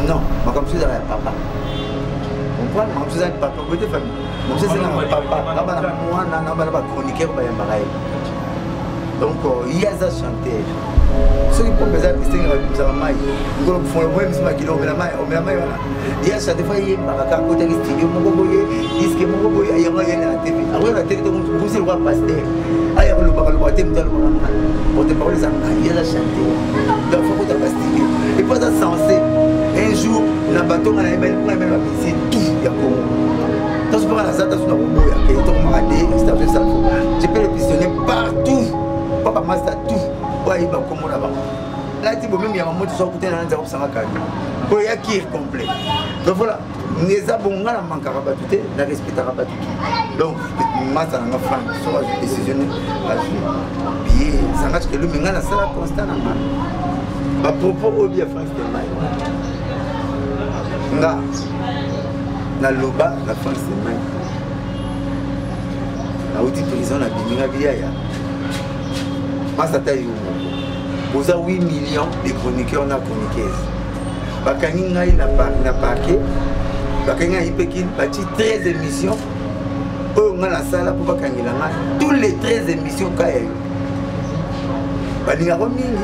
Non, ma comme ça, c'est papa. On prend, ma comme ça, c'est papa. Côté famille. Mon c'est papa. Là-bas, moi, là-bas, chroniqueur, il y a un pareil. Donc, il y a ça chanter. Ceux qui font besoin de distinguer comme ça, ils font le même qui l'ont mis la main. Il y a ça, des fois, il y a un côté qui studio, mon boboye, disque, mon boboye, il y a la télé. Après, la télé, vous savez, le roi pasteur. Ah, il y a le roi thème dans le roi. Pour te parler, il y a la chanter. Donc, il faut que tu fasses. Et pas ça censé. Un jour, le bateau, on a une belle visite, tout, il y a comment. Quand je parle à ça, tu as un robot, il y a un maradé, je peux le pistonner partout. Papa master tout. Ouais, il va comme là-bas. Là, il y a un mot qui sort côté dans le pour y acquérir complet. Donc voilà, les abonnés ne manquent pas tout, ne respectent pas tout. Donc, moi, ça n'a pas fait, soit décisionné à jouer. Puis, ça marche que le mien, la salle constant. À propos, au bien France de Maï. Nga, na loba, la France de Maï. La haute prison, la Bimina Biaya. Moi, ça taille où vous avez 8 millions de chroniqueurs na chroniqueuses. Bakani ngai na parquet. Bakani ngai pekin bâti 13 émissions. On a la salle pour bakani la main. Tous les 13 émissions qu'il y a eu. Balinga romini.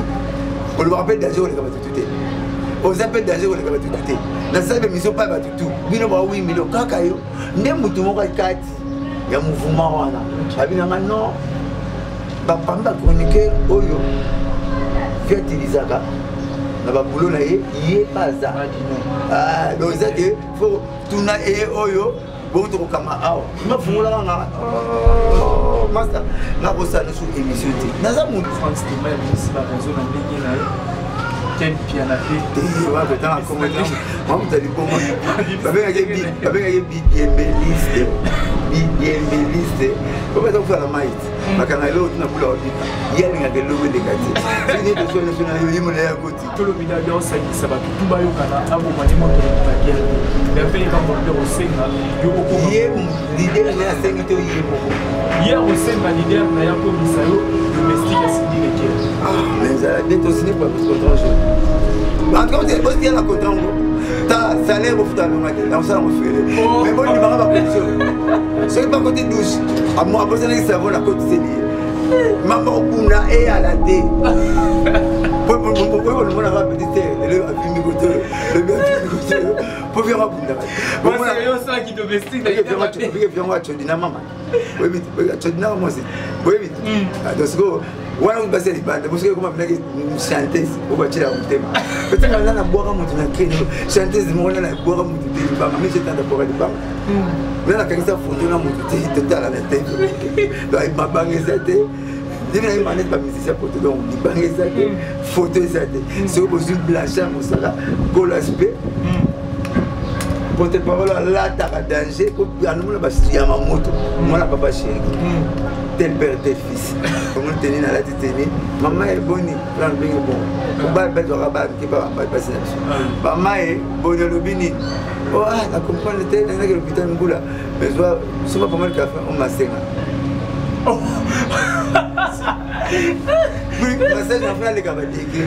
On le rappelle d'agir, on les a tout. On s'appelle d'agir, on les a tout. La salle d'émission pas tout. Bino ba 8 millions kakayo. Ne mutu moko kati. Ya mouvement wana. Abinanga non. Bapamba chroniqueur oyo fertilisaka na ba boulot na ye pas ça. Ah donc ça que faut tuna e oyo bon to kama awo ma fungula nga master na bosa na sur émission ti na za mu France de même si ba raison na ndenge na quel piano fait wa beta comment moi vous allez comment ba benga bien liste comment ça faire la maït makanga lo tuna kula odika yeli nga gelo we dekati ni to sona sona yo mo na yakoti to lo bida yo sa ba tutu ba yo kana abo mani mo to na gelo le fait quand on peut osenga yo ko ye leader na sengi to ye mo ye osenga leader na ya ko misayo domestique asidi le gelo mais ça n'est aussi pas parce que en tout cas c'est parce qu'il y a la contrango ta salaire au futur dans ça on fait mais bon il m'a pas position c'est pas côté douche à moi après ça les savons la côté c'est lié maman kuna et à la thé pour le monde va petit le film côté le bien côté pour faire bunda bon c'est ça qui domestique d'ailleurs bien moi tu dis na maman oui mais tu dis na moi c'est oui mais donc wana kubasa libanda parce que comme avec chanteuse au bâtir la thème peut-être là na boire mon na kene chanteuse mo na boire mon thème ba mais j'ai tant de boire de bang là la kanisa photo na mon thème total à la tête donc il m'a bangé ça tête il m'a mané pas musicien photo donc il bangé ça photo ça tête c'est besoin blanchir mon ça pour l'aspect pour te parole là t'as danger pour nous la basi ya mamoto moi la papa chéri tel père tel fils comme nous tenir à la tête maman est bonne plan bien bon ba ba do rabat qui ba passer maman est bonne le bini oh ah la comprendre le tel na que l'hôpital ngula mais soit c'est pas mal café on m'a senga oh oui mais ça j'en fais les gars dire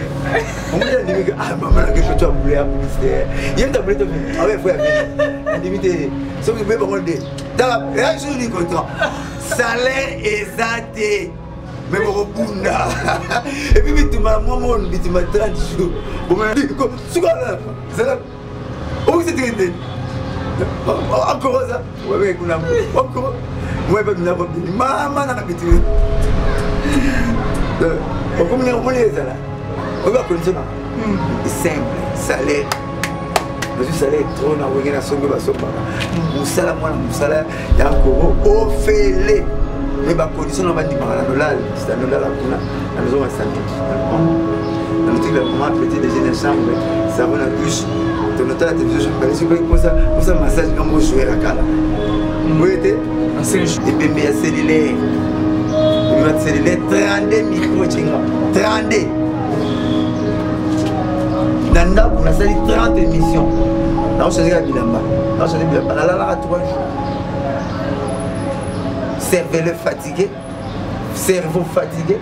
on me dit que ah maman que tu as voulu appeler il y a un tableau ah ouais faut y limiter ce que peut pas dire dans un jour du contrat salaire exact mais mon bunda et puis tu m'as moi tu m'as 30 jours bon mais comme ce qu'on a ça où c'est traité encore ça ouais kuna encore moi pas n'a pas maman n'a pas dit comme on est là on va continuer simple salaire mais ça salaire trop na wengena songo ba sopa musala mwana musala ya ko ofele mais ba condition na ba di mara dollar c'est un dollar kuna na maison à santé na mutu le moment petit déjeuner chambre ça va la douche ton hôtel la télévision je sais pas pour ça massage comme au jouer la cala vous êtes et bébé cellulaire il cellulaire 32 micro chinga 32 Nanda pour la série 30 émissions. Là on se dit à Bilamba. Là on se dit Bilamba. Là 3 jours. Cerveau fatigué. Cerveau fatigué.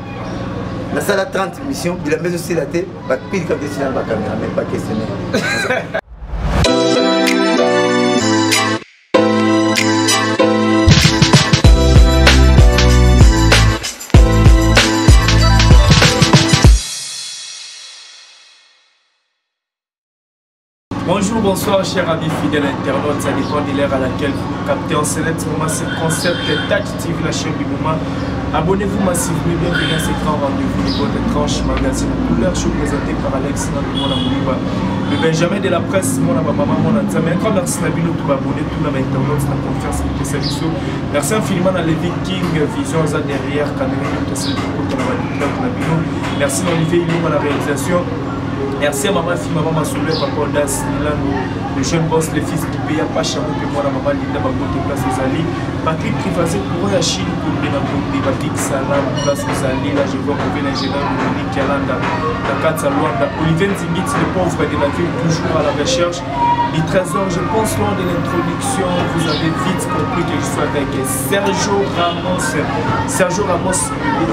La salle à 30 émissions. Bilamba aussi la tête. Pas pile comme des silence, pas caméra, même pas questionner. Bonjour, bonsoir, chers amis fidèles internautes. Ça dépend de l'heure à laquelle vous nous captez. En ce moment, c'est le concept Touch TV, la chaîne du moment. Abonnez-vous massivement, bienvenue à ce grand rendez-vous de votre tranche magazine couleur. Je suis présenté par Alex, le Benjamin de la presse, mon maman, mon anzame. Un grand merci à vous tous abonnés, tous les internautes, la confiance et les services. Merci infiniment à Levi King, Vision derrière, caméra, merci à Olivier Ilou à la réalisation. Merci à maman, fille, maman Massoulé, papa Das, Milano, le jeune boss, le fils du pays, Pacha, moi, la maman Linda, Bagote, place aux Alliés. Patrick Trifazé, pour la Chine, pour le Nabondi, Batik Salam, place aux Alliés. Là, je vois qu'on vient l'ingénieur Monique Yalanda, la Katsa Luanda, Olivier Zimbit, le pauvre de la ville, toujours à la recherche. Les trésors, je pense, lors de l'introduction, vous avez vite compris que je suis avec Sergio Ramos. Sergio Ramos, le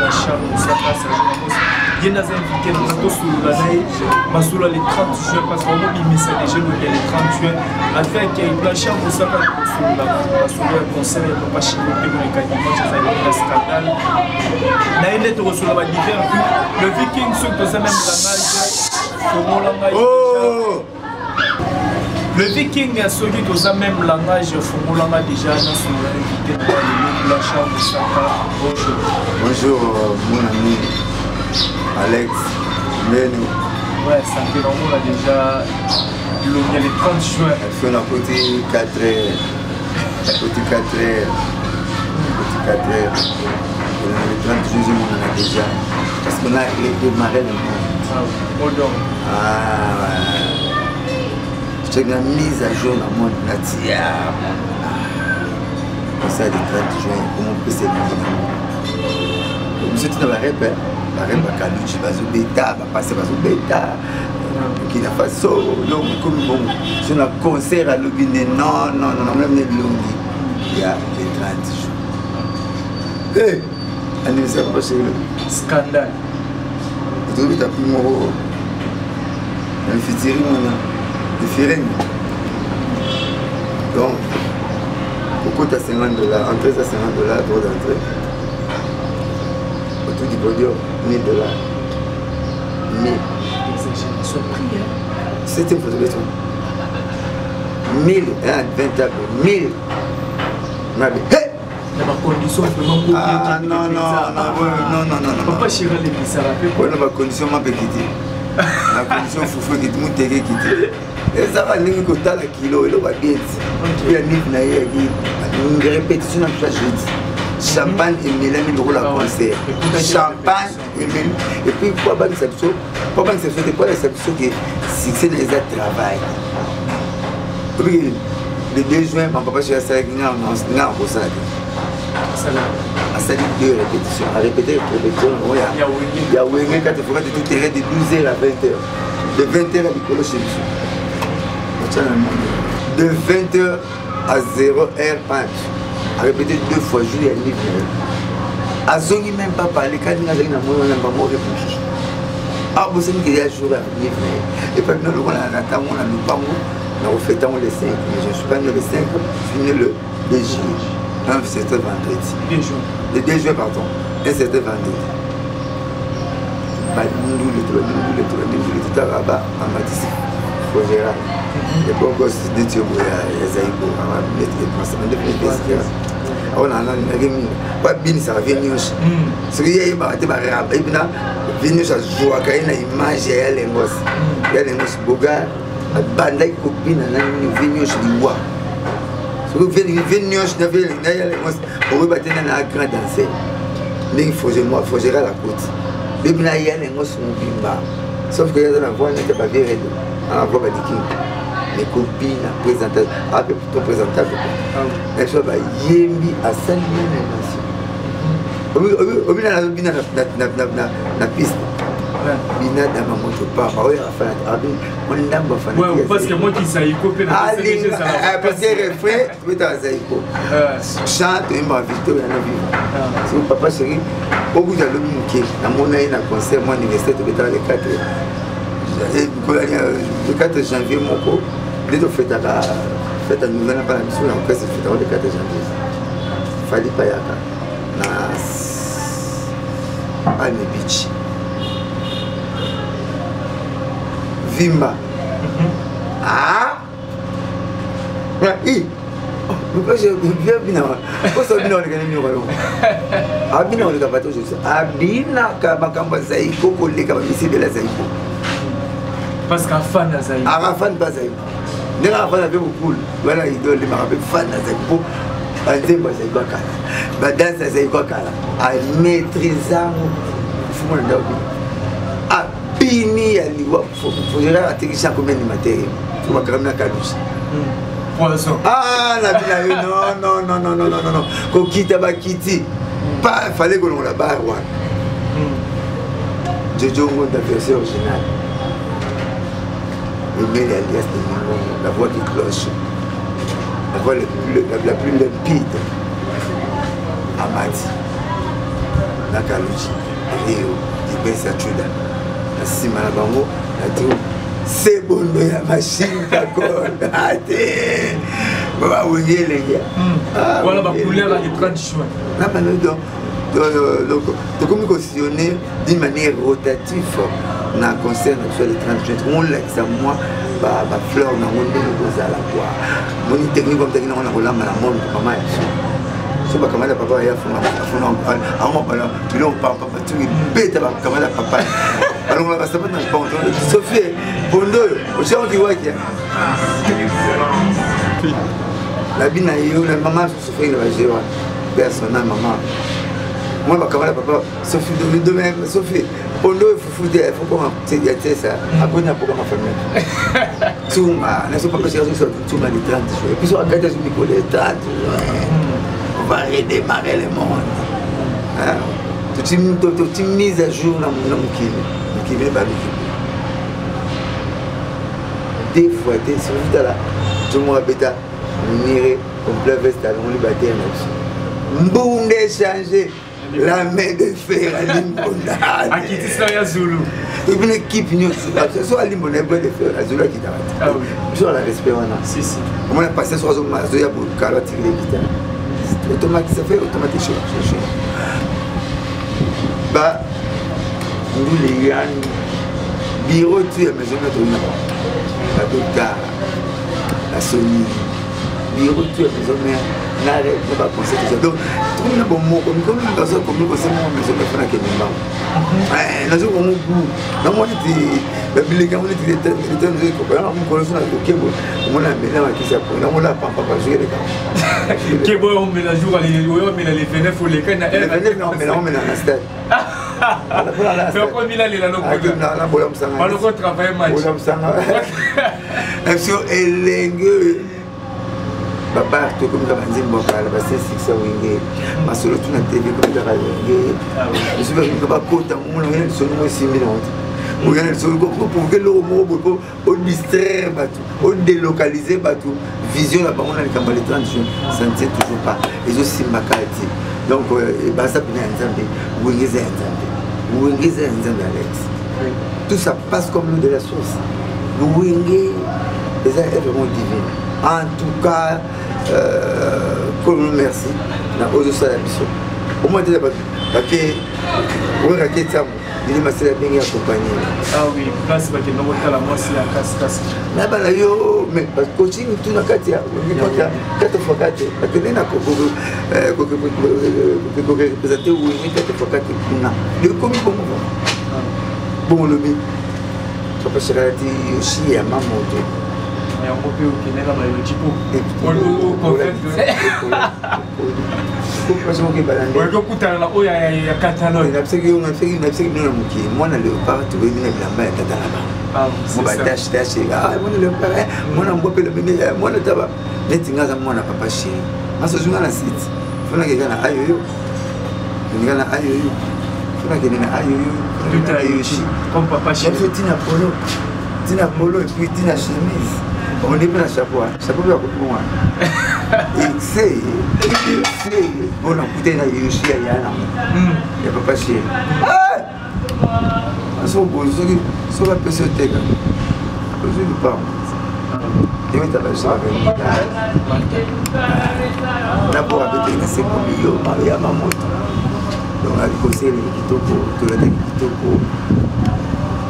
la charme, Sergio Ramos. Il y a un invité dans le Masoula les 30 juin, parce qu'on a mis message déjà le 30 juin, avec une planche au Saka sur la Masoula, un concert, il n'y a pas chicoté pour les candidats, c'est un scandale. Il y a une sur la divers, le Viking, ceux qui ont même langage, le Viking, ceux qui ont même langage, Fomolanga déjà, dans son invité dans le planche au Saka. Bonjour, mon ami. Alex, Menu. Ouais, ça fait vraiment là déjà. Il y a les 30 juin. On a côté 4 heures. Côté 4 heures. Côté 4 heures. Les 30 juin, on a déjà. Parce qu'on a démarré le monde. Ah, ouais. C'est une mise à jour dans le monde natif. Comme ça, les 30 juin, comment on peut s'éliminer. Vous êtes dans la répète. La reine Kaluchi va se bêta, va passer va se bêta. Qui n'a pas ça, non, comme bon. Si on a concert à l'Obine, non, même les Longi. Il y a les 30 jours. Hé, anniversaire pas chez le scandale. Vous trouvez que tu as pris mon rôle. Le fitiri, mon le firin. Donc, pourquoi tu as $50, entrée à $50, droit d'entrée. Tout du podium, $1000. 1000. C'était une photo de toi. 1000, 20 tables, 1000. Condition ah non. Papa Chira les ça rappelle. Ma condition m'a quitter. La condition foufou qui tout le monde quitter. Et ça va aller au total kilo et le baguette. Il y a une répétition dans chaque jour. Champagne et Mélène le la concert. Champagne et Mélène. Et puis, pourquoi pas l'exception? Pourquoi pas l'exception? C'est quoi l'exception qui c'est les aides de travail? Oui, le 2 juin, mon papa, je suis à Salak, il y a un Salak. À Salak, 2 répétitions. À répéter, il y a Wengé quand il faut que tu terrain de 12h à 20h. De 20h à Nicolo chez nous. De 20h à 0h punch. À répéter 2 fois, Julie a livre. Azongi même pas parler, quand il a dit que je n'ai pas mort réponse. Ah, vous savez qu'il y a un jour à livre. Et puis nous, on a le pas mot, on a fait le 5. Mais je ne suis pas né le 5, je suis né le 2 juillet. Un certain vendredi. Le 2 juin, pardon. Un certain vendredi. Nous, le Taraba, en Matisse, Fogera. Les beaux gosses de Thiobo, les Aïbo, on a pas bien ça va venir. Ce qui est battu par et puis là, venir ça joue à une image et les gosses. Il y a les gosses boga, bandai copine, venir chez les bois. Ce que venir chez les gosses, on va battre dans la grande danser. Mais il faut gérer la côte. Et puis là, il y a les gosses qui sont sauf que dans la voie, il n'y a pas de raison. On a pas de qui. Les copines, présentatrices, avec plutôt présentable. Elles sont yémi à 5 000 nations. Au milieu de la piste. Bina dans ma moto pas. Ouais, parce que moi qui sais, copine, parce que refrain, tu peux t'azaïko. Chante, il m'a invité, il y en a vu. C'est mon papa chéri. Au bout de l'homme, dans mon année, dans le concert, mon anniversaire, tu peux être le 4. Le 4 janvier, mon co. Dès que tu fais ta nouvelle apparition, on peut se faire le 4 janvier. Fali Payaka. Na Alme Beach. Vimba. Ah! Pourquoi je viens bien? Pourquoi ça vient dans les gagnants? Abina on les a pas toujours. Abina Kabakamba Zaïko, les Kabakisi de la Zaïko. Parce qu'un fan à Zaïko. Un fan pas Zaïko. N'est pas un fan avec beaucoup. Voilà, il doit les marquer fan à Zaïko. Bazem Zaïko Kala. Badance Zaïko Kala. A maîtrisant. Faut me le dire. Abini aliwa. Faut gérer la technicien combien de matériel. Faut pas cramer la calouche. Poisson. Ah, la vie non. Kokita bakiti. Pas, fallait que l'on la barre. Jojo Ngonda, la version originale. Le mail alias de Ngonda, la voix qui cloche. La voix la plus limpide. Amati. Nakaluchi. Rio. Dibesa Chuda. La Sima la Bango. La Tio. C'est bon de la machine d'accord. Voilà la couleur de 30 juin. Donc, comme cautionner d'une manière rotative dans le concert actuel de 30 juin, on l'a que ça, moi, ma fleur, on a mon à la voix. Mon technique, comme technique, on a la monde pour pas mal. Je sais pas comment la papa est à fond, puis là on parle papa, tu es bête, comment la papa. Alors on va se mettre dans le pantalon. Sophie, Bondo, au chien qui voit qu'il y a. La bine, la maman, Sophie, la gérer. Personnel, maman. Moi, comment la papa, Sophie, demain, Sophie, Bondo, il faut foutre, il faut qu'on c'est ça. Après, on a pour ma famille. Tout, n'est-ce pas que c'est tout mal les 30 jours. Et puis, sur la carte, je me connais 30 jours. On va redémarrer le monde. Tu mises à jour dans mon qui vient de des fois, tu es sur le là, tout le monde a bêta, miré, complet veste, on lui battait un option. Mbounde changé, la main de fer à Limbonda. À qui tu serais à Zulu? Et puis l'équipe, ce soit à Limbonda, de fer à Zulu qui t'a battu. Ah oui. Sur la respect, si. On a passé sur un mazoya pour le tirer les guitares. Automatique, ça fait automatique chez bah, nous les gars, bureau tu es maison de la Bota, la Sony, bureau tu es maison mère, n'arrête pas penser tout ça. Donc, tout le monde a bon mot, comme nous dans un comme nous, c'est mon maison de faire la Kémimba. Nous avons mon goût. Dans mon été, les gars, on était des copains, on connaît ça, on a mélange qui s'appelle, on a pas joué les gars. Kébo, on met la jour à les fenêtres, les cannes, on met la stade. C'est encore mis là, les langues. On le travaille match. Papa, tu comme la banzine bocale, parce que c'est ça wingue. Ma solo tu na TV comme la wingue. Je suis venu comme côté, on a une sonne aussi minante. On a une sonne pour que le mot pour distraire bateau, pour délocaliser bateau. Vision là-bas on a les campagnes 30 jours, ça ne tient toujours pas. Et aussi ma qualité. Donc bah ça bien ensemble. Wingue c'est ensemble Alex. Tout ça passe comme l'eau de la source. Wingue est vraiment divin. En tout cas, merci. Na ozo sala biso. Au moins déjà parce que on va raquer ça. Il m'a fait bien accompagner. Ah oui, place parce que nous on la moi c'est la casse. Na bala yo mais parce que coaching tout na kati ya. Quatre fois quatre. Parce que na ko représenter ou ni quatre fois quatre kuna. Le comme bon le bi. Ça peut se relater aussi à maman. Mais on peut qu'il n'est pas mal le type. On est plein à chapeau, chapeau va couper moi. Et c'est bon, on a coûté la Yoshi à Yana. Il n'y a pas chier. Ah! Son beau, son va passer au tega. Je ne pas. Et oui, tu as la chance avec moi. D'abord, avec les c'est comme yo, Maria Mamoto. Donc, on a conseillé les Kitoko, tout le temps Kitoko.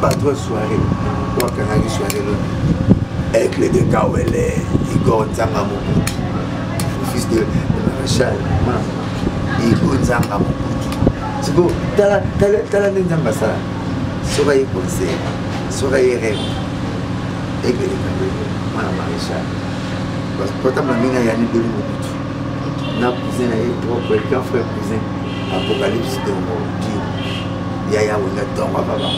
Pas trois soirées. Trois canards soirées. Avec les deux Kawele, Igor Nzanga Mobutu, fils de Maréchal, Igor Nzanga Mobutu. C'est bon, t'as la Nzanga ça, Soraye conseil, Soraye rêve, et que les Kawele, Maréchal. Parce que pourtant, la mine a Yanni de Mobutu. N'a cousin, propre, qu'un frère cousin, Apocalypse de Mobutu. Yaya Wina Tonga Baba.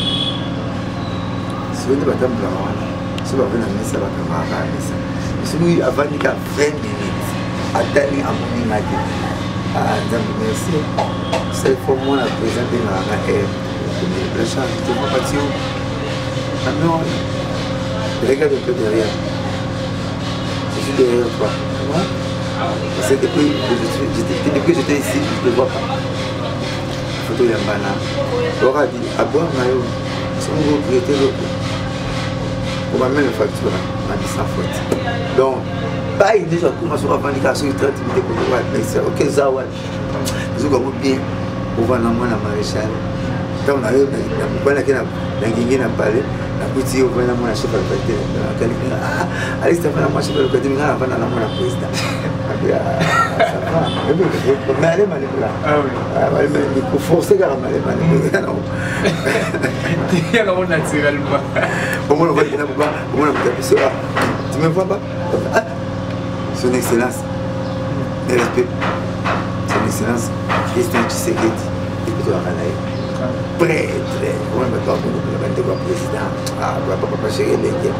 Si vous n'avez pas de blanc, si vous avez un message à la messe, si vous avez 20 minutes, attendez à mon image. Ah, merci. C'est pour moi la présenter dans la haine. Le chant, tu vois pas si ah non, regarde un peu derrière. Je suis derrière toi. C'est depuis que j'étais ici, je ne te vois pas. Photo Yambana. Laura dit, à boire maillot, c'est un gros propriétaire. On va mettre une facture, on a dit sans faute. Donc, pas il déjà commence à vendre sur une 30 minutes pour voir, mais c'est ok, ça va. Nous avons bien, on va dans la maréchal. Quand on a eu, on a parlé, la boutique, on va dans la chef à la ah, allez, c'est pas la chef à la qualité, mais on va dans la président. Ça va, mais allez, là. Ah oui. Il faut forcer quand même, allez, non. Il y a un naturellement. Au moins, on va dire, on va dire, tu me vois pas? Son Excellence, le respect. Son Excellence, Christian Tshisekedi, député à Ranaï. Prêtre, on va pas le président. Ah, papa, chérie, les gars.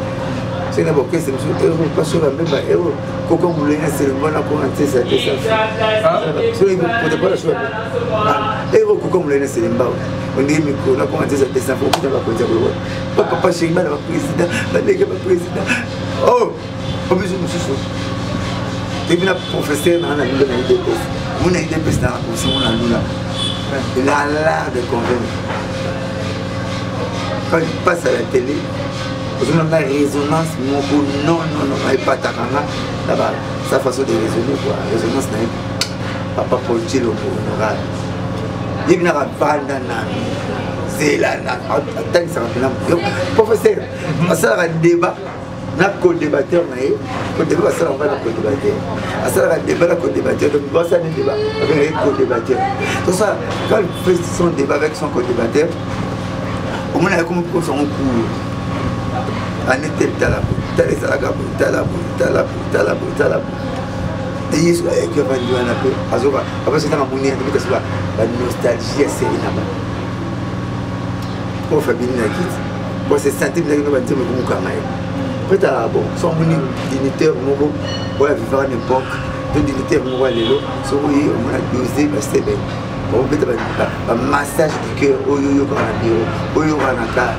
C'est d'abord que c'est monsieur, pas sur la même héros. Quand vous voulez, c'est le bon à commenter ça. Sur les pour pas la chose. Héros, quand vous voulez, c'est le bon. On dit, mais on a commenté ça, c'est un peu de la politique. Papa, chérie, madame, président, la nègre, président. Oh, au besoin de monsieur. Et puis, la professeur, on a eu des postes. On a eu des postes dans la commission, on a eu là. Il a l'art de convaincre. Quand il passe à la télé, on a une résonance, non, pas là-bas, sa façon de raisonner, quoi. Résonance, papa Paul Tchilo, honorable. Il y a c'est là, attends, ça va. Professeur, ça va débat. Na co-débatteur, co-débatteur, ça va co-débatteur. Ça va débat, co-débatteur. Donc, il va ça débat avec un co-débatteur. Tout ça, quand il fait son débat avec son co-débatteur, au moins, il y a comme son cours. On était talabou. Et il y a un peu de après, c'est un peu de nostalgie assez énorme. Pour faire bien la quitte, pour se sentir bien dans le temps où on a après, bon, son dignitaire, on va vivre à une époque, deux dignitaires, on va aller là, on a dosé, c'est bien. On peut faire un massage du cœur, on a bureau, on a car.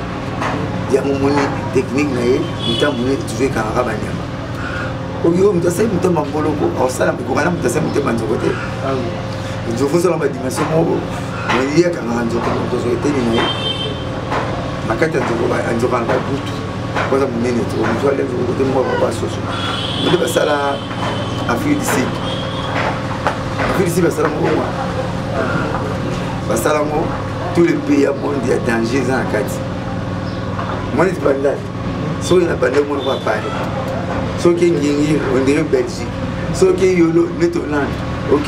Il y a un moment technique, nous avons toujours un rabat. Au lieu de faire un peu de boloko, on s'en a beaucoup, on a fait un peu de côté. Je vous ai dit, dimension, il y a quand même un peu de côté. Ma carte est un peu de côté. Quand on est net, on doit aller de moi pour passer. On doit passer à Afrique du Sud. Afrique du Sud, passer à moi. Passer à moi, tous les pays au monde, il y a danger dans la carte. Moi, je suis pas là. Si on a pas de monde, on va parler. Si on est on dirait Belgique. Si on est Netherlands, ok,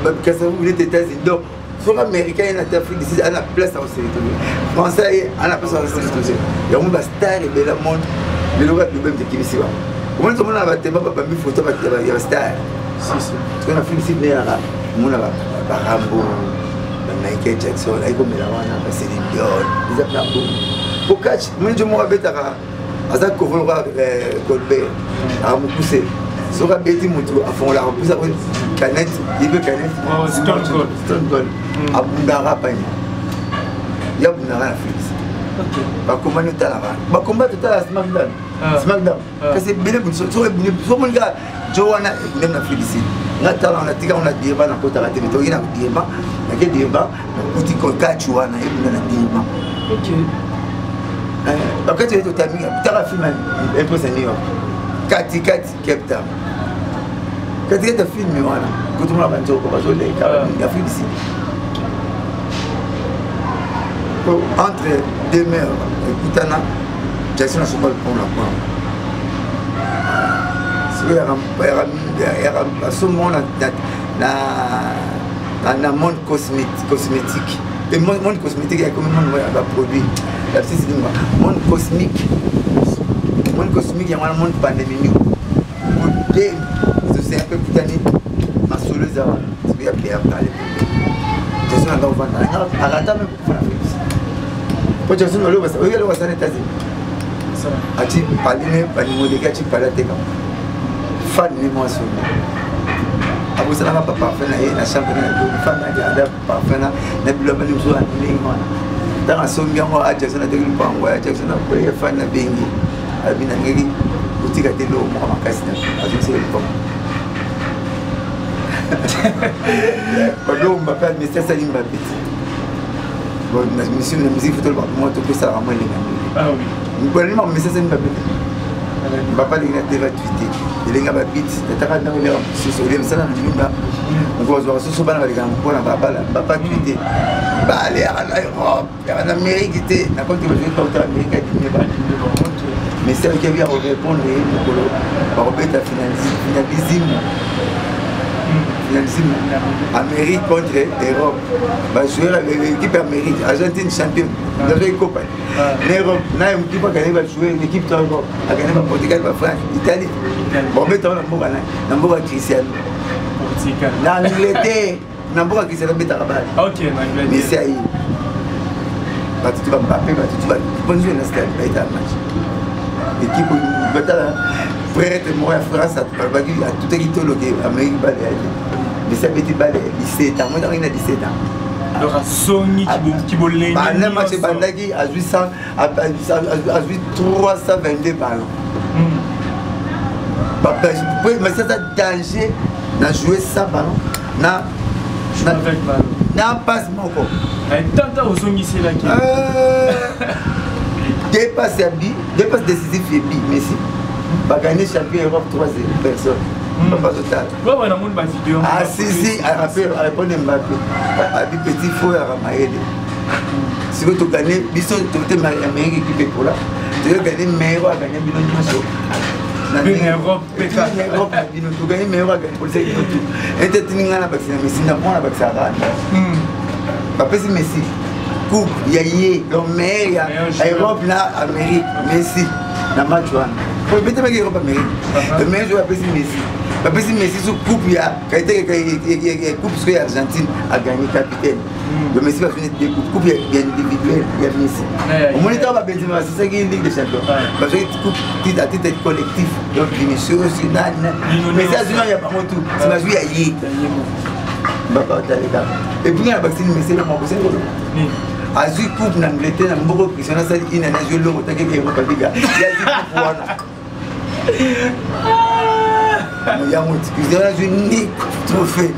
parce que vous êtes États-Unis. Donc, si on est américain, il y a l'Afrique du Sud, il y a la place à se retrouver. Français, il y a la place à se retrouver. Il y a un star et le monde, le droit de même de qui ici. Comment on a battu ma papa, il faut que il y a un star. Si. On a fait ici, il y a un Rambo, Michael Jackson, il y a un Céline Dion, il y a un Rambo. Pour catch, moi je me rappelle à ça qu'on va Colbert, à me pousser. Si on va bêter mon tour, à fond la repousse après canette, il veut canette. Stone Cold. À Bundara, pas il y a Bundara la Félix. Bah comment nous t'as là-bas? Bah combat tout à la SmackDown. Parce que bien bon, sur mon gars, Joanna et même la félicite. On a talent, on a tiré, on a débat dans côté la télé, il y a un débat, il y a un débat, on dit qu'on catch Joanna et on a un débat. Ok. Quand tu es au Tamil, tu as un film un peu à New York. Kati Cape Town. Quand tu as un film, voilà. Quand tu m'as dit qu'on va jouer les gars, il y a un film ici. Entre deux mers et Koutana, Jackson a souvent le pont là. dans monde cosmétique. Le monde cosmétique, il y a combien de produits. Monde cosmique. Monde cosmique, il y a un monde pandémique. C'est un peu plus tard. Ma soleuse, c'est bien payé à parler. Je suis en train de vendre. Arrête même pour la fête. Quand je suis en train de vendre, je suis en train de vendre. Tu parles de tu parles de fan de moi sur après ça n'a pas parfait na chambre na fan na parfait na bilo bali uso na lingwa dans son bien moi Jackson na de pango Jackson na ko fan na bengi abina ngeli utika de lo mo makasi na azo le pom Pardon, Mbappé, mais c'est ça Mbappé. Bon, monsieur, la musique, il faut le moi tout ça à moi les gars. Ah oui. Nous prenons mais c'est Mbappé. Mbappé il a déjà tweeté. Il a Mbappé, il a pas dans le sur le ça dans le bas. On va voir ce soir les gars, on va Mbappé tweeté. Bah aller à l'Europe, en Amérique était na quand tu vas jouer contre l'Amérique mais c'est qui vient répondre pour remettre la finalisme. Amérique contre Europe. Bah, jouer avec l'équipe Amérique, Argentine champion. Dans une coupe. L'Europe, l'équipe va gagner, va jouer l'équipe de l'Europe. Va gagner le Portugal, la France, l'Italie. Bon, mais dans le Cristiano. Dans l'Angleterre, dans le Cristiano, mais ok, mais c'est aïe. Bah, tu vas Mbappé, tu vas bonne jouer dans le stade, dans le match. L'équipe, frère et moi, France, à tout équité, l'Amérique, mais ça fait des balais, 17 ans, moi j'en ai 17 ans. Alors, Sony qui va l'aider. Le match Bandagi a 322 ballons. Mais c'est un danger de jouer 100 ballons. Non, passe mon corps. Tant aux Sony, c'est là qui. Dépasse décisif et bi, Messi. Va gagner champion Europe 3 personnes. Pas total. Ah si, à répondre Mbappé. À petit faux à Ramaëde. Si vous gagnez, bisous, tu es Amérique équipe pour là. Tu veux gagner meilleur à gagner Bino Dimasso. Europe, tu gagnes meilleur à gagner pour ça. Et tu es venu à la vaccine, Messi n'a pas la vaccine. Papa c'est Messi. Coupe, Yaye, le meilleur, Europe, là, Amérique, Messi, dans le match. Pour le petit Europe, Amérique, le meilleur joueur, Messi. Parce que Messi, sous coupe, il y a coupe sur l'Argentine, a gagné capitaine. Le Messi va finir des coupes, il y a individuel, il y a Messi. Au moins, il y a Benzema, c'est ça qui est une Ligue des Champions. Parce que coupe, titre à titre collectif, donc Vinicius, mais ça, il n'y a pas tout. C'est ma joué à Yaye. Et puis, il y a la vaccine, Messi, il a rembourser. Azui coupe en Angleterre, il y a beaucoup de questions, il y a joué l'euro, il y a joué l'euro, il y a joué ni trophée.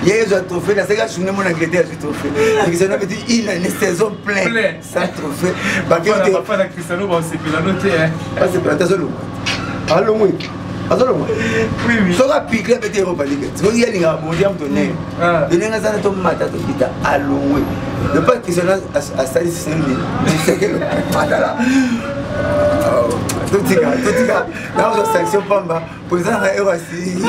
Il y a eu un trophée, dans ce cas, je suis venu en Angleterre, j'ai trophée. Il y a une saison pleine, sans trophée. Parce que la Cristiano, c'est que la note est. C'est pas la note. Allons, oui. Oui, oui. Ça va piquer avec l'Europa League. Tu vois, il y a des gens qui ont donné. Il y a des gens qui ont donné. Allons, oui. Ne pas que Cristiano a sali sur lui. C'est que le là. Tout le monde, dans la sanction Pamba, pour les gens qui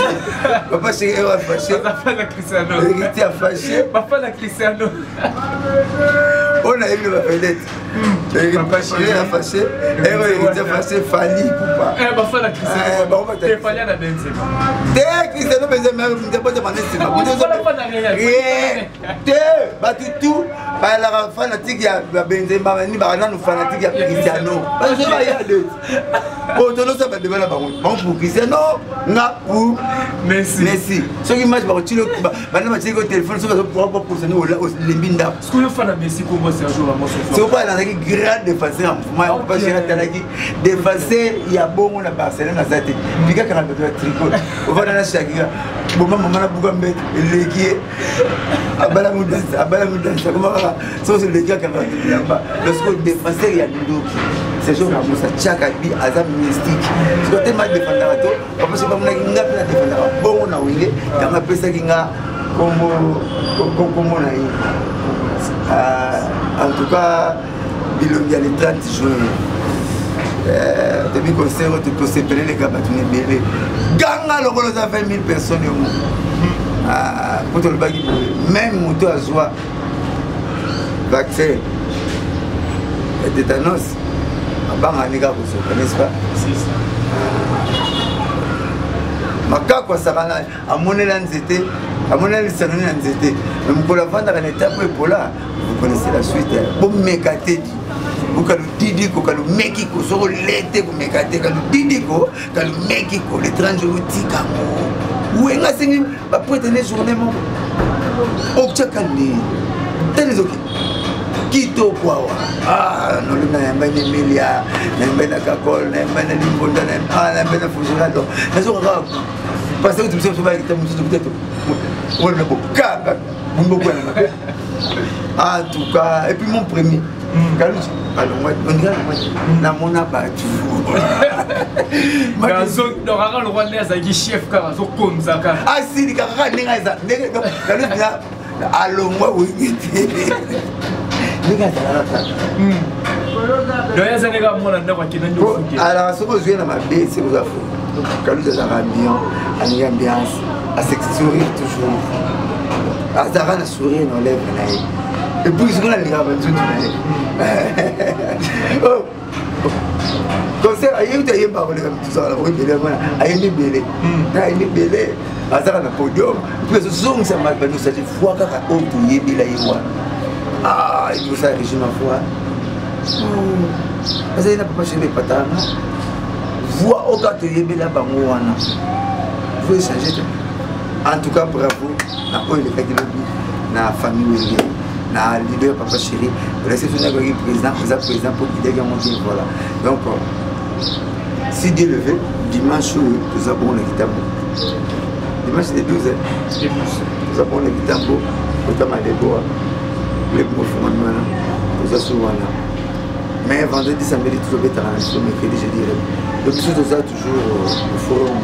papa chez Euro a fâché. Papa la Cristiano. L'héritier a fâché. Papa la Cristiano. On a eu le vedette. Papa chéri a fâché. Euro héritier a fâché. Fali Poupa. Papa la Cristiano. T'es Fali à la Benzema. T'es Cristiano Benzema. T'es pas de Benzema. T'es pas du tout. Par la fanatique, il y a Benzema. Ni par là, nous fanatiques, il y a Cristiano. Parce que il y a deux. Bon, tout le monde va devenir bon pour Cristiano, n'a pour Messi. Ce qui marche, tu le maintenant tu le téléphone, ça va pouvoir pour ça nous les binda. Ce que le fan de Messi comment c'est un jour à moi ce soir. C'est pas dans les grands défenseurs. Moi on peut pas gérer Tanaki. Défenseur, il y a bon on a Barcelone à Zate. Puis quand on a besoin de tricot, on va dans la Shakira. Bon maman na Bougambe, les qui abala mudanza comment ça c'est les gars qui ont là-bas. Lorsque défenseur il y a Ndoki. C'est genre comme ça chaque abi azam mystique. Ce côté mal défendant to, parce que comme na nga na défendant bon na wile, dans pesa kinga comme na yi. En tout cas, il y a les 30 jours. Depuis concert, tu peux séparer les gars, tu n'es belé. Ganga, le rôle, ça fait 1000 personnes au monde. Pour le bagage, même moto à joie, vaccin, tétanos, à n'est-ce pas? C'est ça. Maka quoi ça va à mon élan c'était à mon élan ça n'est c'était mais pour la vendre à l'étape pour là vous connaissez la suite pour mécater vous quand le didi ko quand le meki ko so l'été pour mécater quand le didi ko quand le meki ko les 30 jours tika mo ou nga singi ba prétendre journée mo o tchakandi tenez ok Kito quoi non le na mbana Emilia na mbana Kakol na mbana Limbonda na mbana Fujirado na zo ka parce que tu me sais pas que tu me peut-être on a beaucoup en tout cas et puis mon premier alors moi on dirait na mon abattu gazo donc le rwandais azaki chef ka zo konza ka si ni kaka ninga za donc kalu bien alors moi oui alors ce que je viens à ma baie c'est vous affaires quand nous avons une ambiance à sourire toujours à Zara à sourire dans lèvres et puis ce qu'on a les gars concert ailleurs tu as pas parlé tout ça oui belé moi ailleurs belé na ailleurs belé à Zara na podium puis ce son ça m'a nous ça dit fois kaka o tu yebila yiwa il faut ça régime ma foi parce que n'a pas chez les patins voix au cas de yebila bango wana faut changer en tout cas bravo na ko le cas de na famille Wenge na leader papa chéri laissez son avec président pour guider mon Dieu voilà donc si Dieu le veut dimanche nous avons le kitambo dimanche c'est 12 nous avons le kitambo au Tamadebo les mouvements nous assurons mais vendredi samedi tout le temps sur mercredi je dirais donc tout ça toujours au forum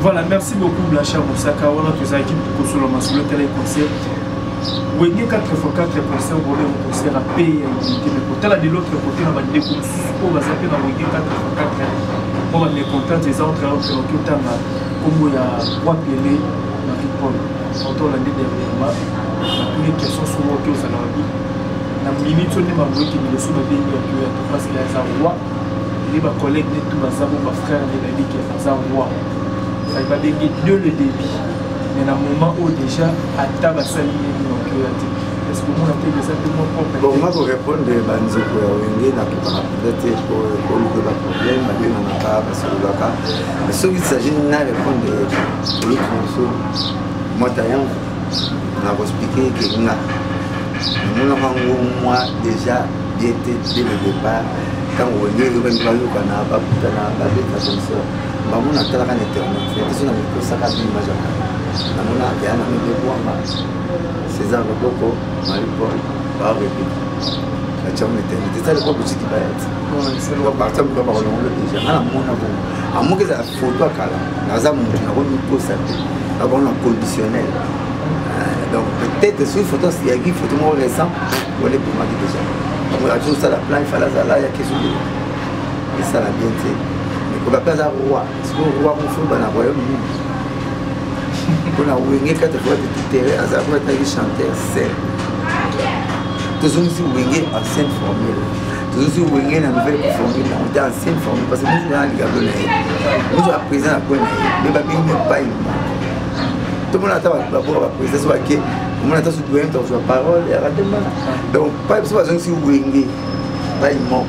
voilà, merci beaucoup Blacha Moussaka. On a tous équipes pour sur le masculin télé concert. Wenge 4x4 concert volé au concert à payer mais pour tel de l'autre côté on va dire qu'on va zapper dans Wenge 4x4. On va les contents des autres alors que tout à comme il y a trois pélés Marie-Paul. Quand on l'a dit dernièrement, tous les questions sont ok au salon. La minute on est mamoué qui me le sous le béni parce qu'il y a un roi. Les collègues de tout le frère de la vie qui est un roi. Ça va déguer mieux le débit. Mais dans le moment où déjà, à table, ça y est, est-ce que vous avez des simplement propres? Bon, moi, pour répondre à Banzo pour Wenge, peut-être pour le problème, mais on n'a pas parce que le cas. Mais ce qu'il s'agit de répondre à l'autre morceau, moi, on a expliqué que nous avons moi déjà bien été dès le départ. Quand on est venu à la on a internet, César Loboko, Marie-Paul, par république. La chambre éternité, c'est le propre qui va être. C'est le parti de l'Europe déjà. À moins que ça photo à Kala, nous avons un conditionnel. Donc peut-être sur une photo, il y a une photo moins récente, on est pour moi déjà. On a toujours ça la plan, il fallait ça là, il y a quelque chose. Et ça l'a bien fait. Mais qu'on va pas avoir roi. Parce que le roi, on fait dans le royaume. On a Wenge 4 fois de tout terrain, à savoir être chanteur scène. Tous ceux qui Wenge en scène formule. Tous ceux qui Wenge dans la nouvelle formule, on est en scène formule. Parce que nous sommes dans les gars de l'air. Nous sommes à présent à Bonne Air. Mais Babi n'est pas une mort. Tout le monde attend la présence soit que tout le monde attend sur le doyen, sur la parole, et à la demande. Donc, pas de façon si Wenge, pas une mort.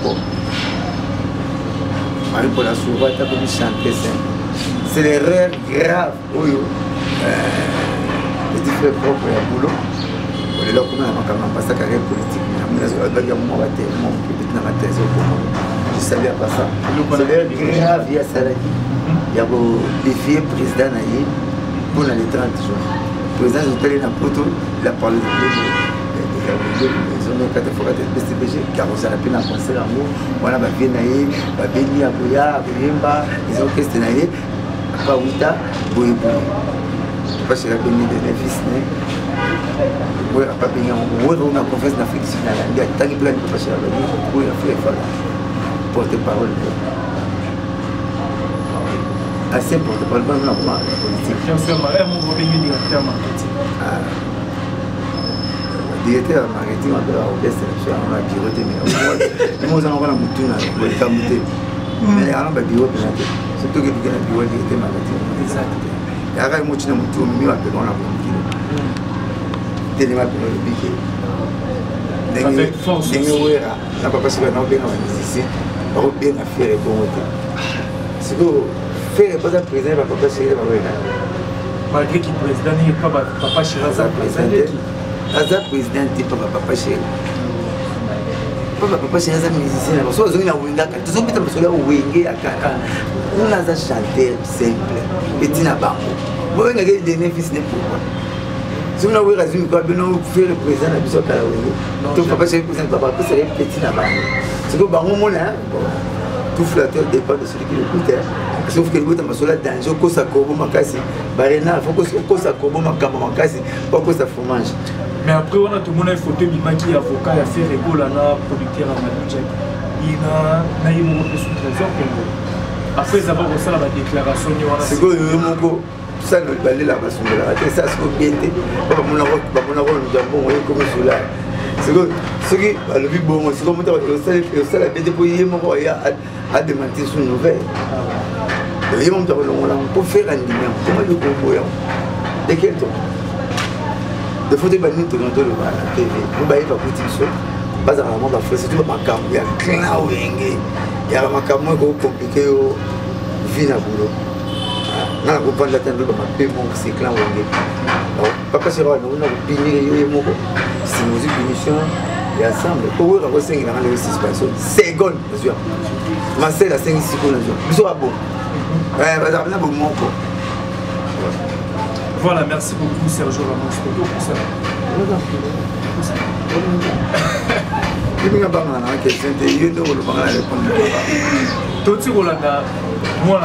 Même pour la souveraine, tu as pu chanter scène. C'est l'erreur grave. Les différents propres à boulot. On est là comme un pas sa carrière politique. Je savais pas ça. C'est l'erreur grave. Il y a Saladi. Il y a défié le président pour les 30 jours. Le président de la Poto, il a parlé de ils ont mis 4 fois de BCBG, car on s'est rappelé dans le conseil en haut. Voilà, bien naïe, Béni, Aboya, Abouimba, les orchestres naïe. Pas Ouida, Boye. Pas chez la Béni de Nevis. Oui, pas bien. On a confiance dans l'Afrique du Sud. Il y a tant de plans de passer à la vie. Oui, il faut porte-parole. Assez porte-parole, pas la politique. Bien sûr, mon directeur marketing. Directeur marketing, on a orchestre, on a piloté, mais nous avons un mouton, on a monté. Mais on a bureau, surtout que nous avons un bureau directeur marketing. Exact. Il y a un mouton, on a monté. Tellement pour le piquer. Avec force. N'a pas passé maintenant bien dans ici. On va bien faire pour monter. C'est que faire pas un président va pas passer là. Malgré qu'il président n'est pas papa Chiraza président. Azar président n'est pas papa Chiraza. Papa Chiraza musicien. Parce que on a winga. Tout ça peut parce que là winga akaka. On a chanter simple. Petit na bango. Bon on a des bénéfices n'est pourquoi. Si vous avez raison, vous avez fait le président de Bissau Kalaoué. Tout papa, c'est le président, papa, c'est le petit là-bas. C'est que tout flatteur dépend de celui qui l'écoute. Sauf que le bout de ma danger, que ça cobo makasi. Barena, il faut que ça cobo makasi, pas que ça fromage. Mais après, on a tout le monde photo qui est avocat, il a fait rigolo à producteur à Madouja. Il a eu mon sous-trésor. Après, ça va ressortir la déclaration. C'est que mon ça ne va pas là-bas sur la tête, ça se bien. Mon rôle, nous avons comme cela. C'est que ce qui a le but bon, c'est comme ça la bête pour y aller à démentir sur une nouvelle. Il y a un moment pour faire un dîner. Comment le comprendre? De quel temps? De faut des bannis tournant le bas la TV. Vous voyez pas petit chose. Pas à la main, bah c'est tout ma cam. Il y a clan wenge. Il y a ma cam moins compliqué au vin à boulot. Na kupanda tendo ba mapemo c'est clan wenge. Papa c'est roi, on a pini yo moko. Si nous punition et ensemble. Pour eux, on 5 dans les 6 personnes. Seconde, bien sûr. Ma c'est la 5 6 pour nous. Nous sommes bon. On a bon moko. Voilà, merci beaucoup Sergio Ramos pour ça. Il y a pas mal de questions de lieu de répondre. Tout ce qu'on a moi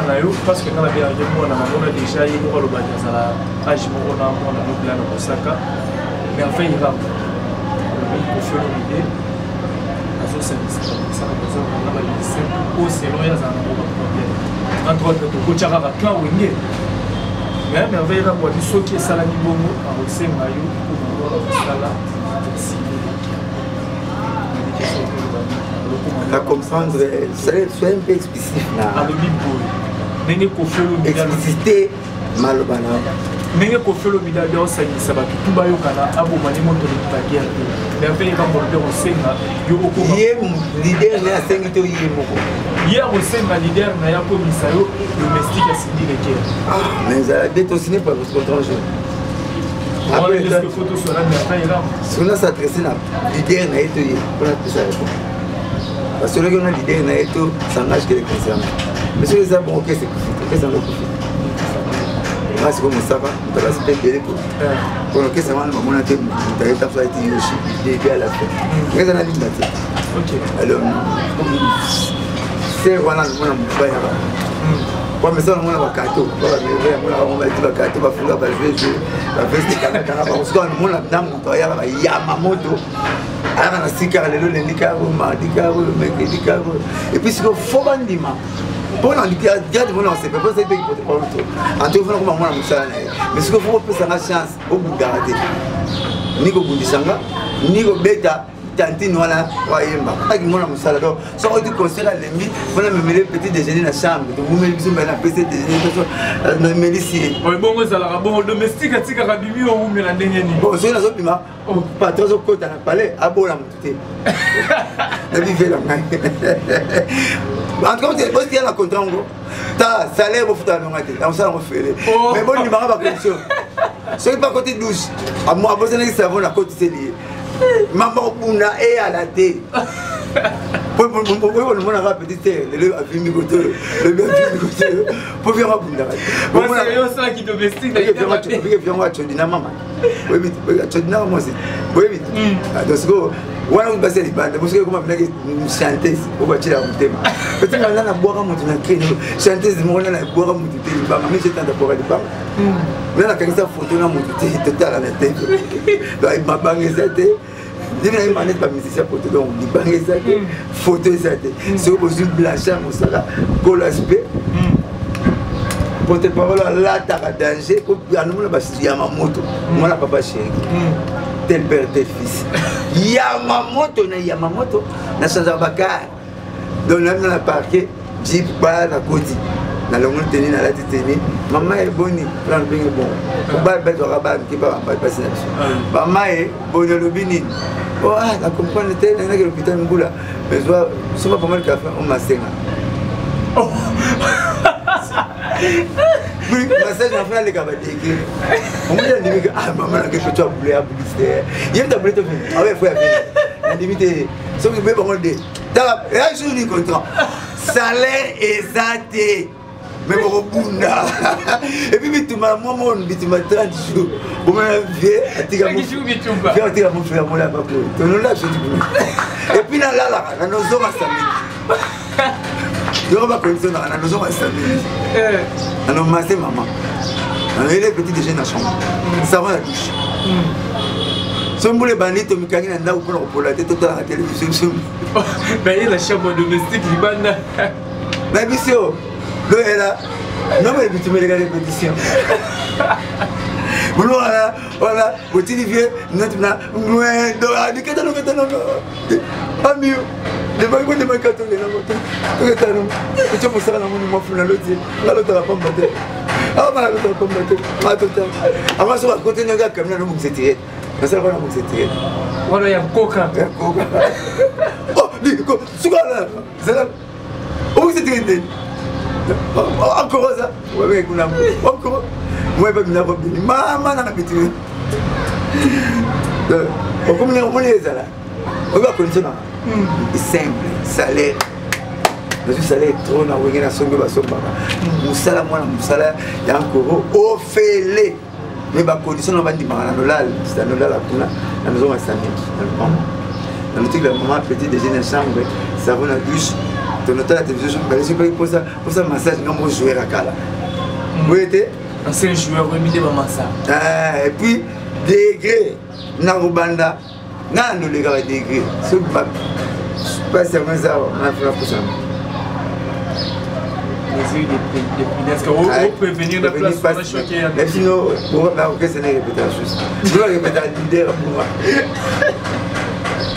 parce que dans la vie moi on a déjà eu le bas de la âge on a le plan de Osaka mais enfin il va il faut faire une idée à ce service ça a besoin de la lycée au selon ya za na entre autres to kochara ba plan wenge mais merveille là moi biso qui sala ni bongo a osenga yo pour sala à comprendre, c'est un peu explicite. Explicité, malobana. Nenge kofelo bidade osangisa bato tout bayokana abomani moto de guerre. Mais après quand on le osenga yo okoma. Yé leader na asengi to yé moko. Yé osenga leader na ya komisa yo domestique asindi de guerre. Ah mais ça date aussi n'est pas votre étranger. Après les photos sur la mer, si on a s'adressé à leader na eto yé pour la pesa. Parce que le leader na eto s'engage que les concernés. Mais si les a bon OK c'est que ça le profite. C'est comme ça, on va se faire pour le cas, ça va nous montrer que tu as fait Yoshi, bébé à la fin. Qu'est-ce qu'on a dit là? Ok. Alors, c'est voilà, on a pas là. Pour mais ça, on a un carton. On va dire un carton, on va faire la veste, la veste canard. Parce qu'on a une dame, on va y avoir Yamamoto. Alors, on a six carrés, le Nikaro, mardi carreau, le mercredi carreau. Et puis, c'est qu'il faut bandima. Pour on dit garde mon c'est pas ça pays pour pas en tout cas comment on a ça mais ce que faut faire ça la chance au bout garder ni go bundisanga ni go beta tantine wala wayemba pas que mon musala donc ça on dit conseiller à l'ennemi on a même le petit déjeuner dans la chambre donc vous mettez sur la PC déjeuner dans médecine oui bon ça la bon domestique atika kabimi au mela ndenge ni bon c'est la zopima pas trop au côté na palais abola muté la vie fait la en tout cas, c'est parce qu'il y a la contrat, ta salaire au foot à l'ongate, on s'en refait. Mais bon, il m'a pas condition. Ce n'est pas côté douche. À moi, vous savez que ça va la côte c'est lié. Maman Bouna est à la tête. Pour on a petit le film côté, le bien film côté. Pour faire un Bouna. Moi c'est ça qui domestique d'ailleurs. Il y a un match de maman. Oui, tu dis moi c'est. Oui, donc wana kupasa libanda parce que comme avec une chanteuse au bâti la mutema petit là na boire mutu na kene chanteuse mo na boire mutu te libanga mais j'étais dans boire libanga mais la kanisa photo na mutu te total na tête donc ma bangue c'était dina il manette pas musicien photo donc libanga c'était photo c'était c'est au besoin blanchir mon sala pour l'aspect pour te parole là ta danger pour nous la basi ya mamoto moi la papa chéri tel père tel fils Yamamoto na chanza bakar donc là dans la parquet jeep pas na koti na longo tenir na la tenir maman est bonne plan bien bon ba ba to rabat qui pas passer na maman est bonne le bini oh ah la comprendre tel na que l'hôpital ngula mais soit pas mal café on m'a senga oh oui massage na faire les cabadés on me dit ah maman na que tu as voulu publicité il y a tableau ah ouais faut la limite ce que veut bon de ta jour du contrat salaire exact mais mon bunda et puis tu m'as moi mon tu m'as 30 jours bon vieux atika mon vieux atika mon frère mon là pas pour ton là je dis et puis là na nos hommes samedi je va connaître na nos hommes samedi alors ma c'est maman on est les petits déjeuners dans chambre ça va la douche si vous voulez banner ton mécanique pour la tête à la télévision ben la chambre domestique libana mais monsieur le est là non mais tu me regardes répétition voilà voilà petit vieux notre là ouais do que t'as pas mieux de pas quoi de ma carte de la moto que t'as non tu peux ça na mon fou na l'autre là l'autre va pas me battre ah bah l'autre va pas me battre pas tout temps avant ça va continuer à camion nous c'est tiré parce que on c'est tiré voilà ya coca oh dis quoi là c'est là où c'est tiré encore ça ouais kuna encore moi pas mina pas maman na petit comme on est là on va continuer simple salaire le salaire trop na wengena songo ba somba musala mwana musala ya encore ofele mais ba condition na bandi mangana nolal c'est nolal kuna na maison à Samy dans le truc la maman petit déjeuner chambre ça va la douche ton hôtel la télévision je pas pour ça massage ngamo jouer à kala vous êtes ancien joueur remis de massage et puis degré na rubanda na no les gars degré ce pas seulement ça on a fait pour ça est-ce que vous pouvez venir de la place pour choquer mais sinon on va pas c'est une répétition juste je vais répéter leader pour moi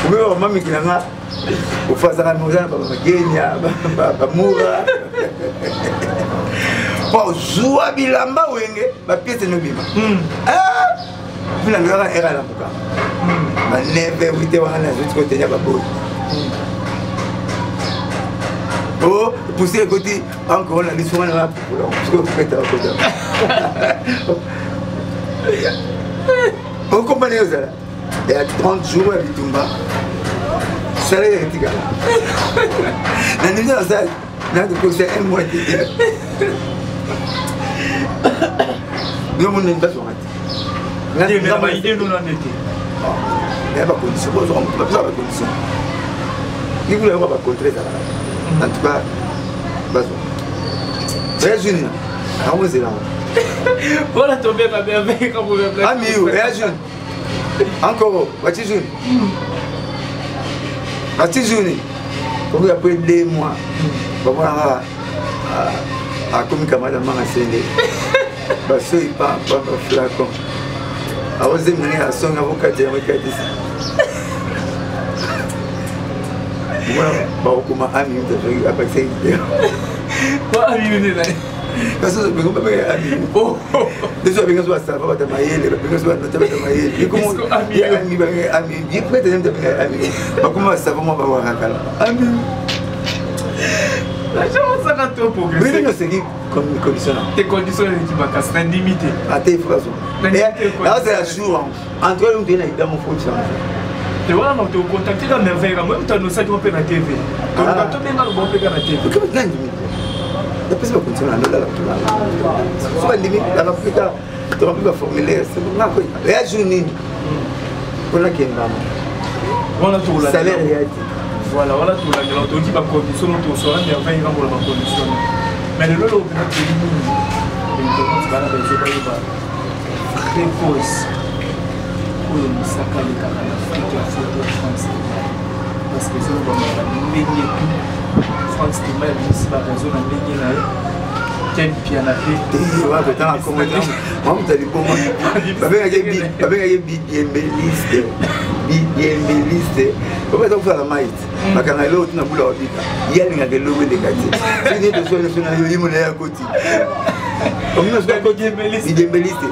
pour moi maman qui n'a au face à la maison ba Kenya ba Mura pour jouer bilamba wenge ba pièce no bima ah bila ngara era la muka ba neve wite wana zuti ko tenya ba boy oh pousser le côté encore la mission là pour que fait on comprend ça il y a 30 jours à Bitumba ça les étiquettes la nuit dans ça là de c'est un mois nous on n'est pas sur là il y a pas idée nous en était il y a pas condition on pas condition il voulait pas contrer ça en tout cas bazo c'est jeune comment c'est là voilà tomber ma mère avec comme vous avez ami c'est jeune encore vas-tu jeune vas-tu jeune comme après 2 mois bon voilà à comme camarade m'a enseigné parce que pas flacon à oser mener à son avocat de voilà bon comme ami de avec cette idée quoi ami là parce que je me suis ami oh déjà bien sûr ça va être maïe bien sûr notre maïe et comment ami il peut être ami comment ça va moi voir ami la chance ça va trop progresser mais non c'est comme condition tes conditions qui va casser limité à tes phrases là c'est la jour entre nous deux dans mon fonction tu vois on te contacter dans merveille même tu nous ça tu peux na TV tu vas te bien dans bon péga na TV que maintenant depuis ça continue là soit limite dans l'Afrique tu vas pas formuler c'est bon quoi et à journée on a qui maman salaire ya te voilà wana tolangela toki bacondition tosora merveille ngambola bacondition mais lelo lobina teli mingi etonoti bana bezobayeba précoce oyo mosaka alekaka na afrique ya foto ya france parce que soki bamaka ndenge tu france tema ebimisi baraison na ndenge na ye ken piana te wapetanga komota mamutali bongo babengaki biembeliste biembeliste opesa kofala maiti bakanga eloko tina bula wabika ye alingaka eloko eleka te sini tosona yo yimo na ye akoti biembeliste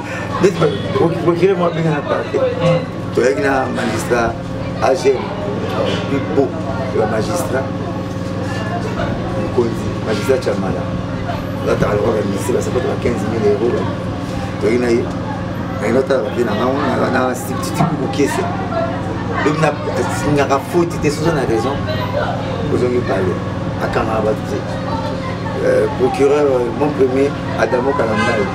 procureur mo abenga na parke toyaki na magistrat agm pipo ya magistrat mokonzi magistrat chamala ataka lokwa bamisi basapata ba 15 000 euros toyaki na ye ainotala bape na ngai na titiku kokese lobi ningaka foti te soso na raison ozongi pale akangaka bato te procureur mon premier adamo kalambai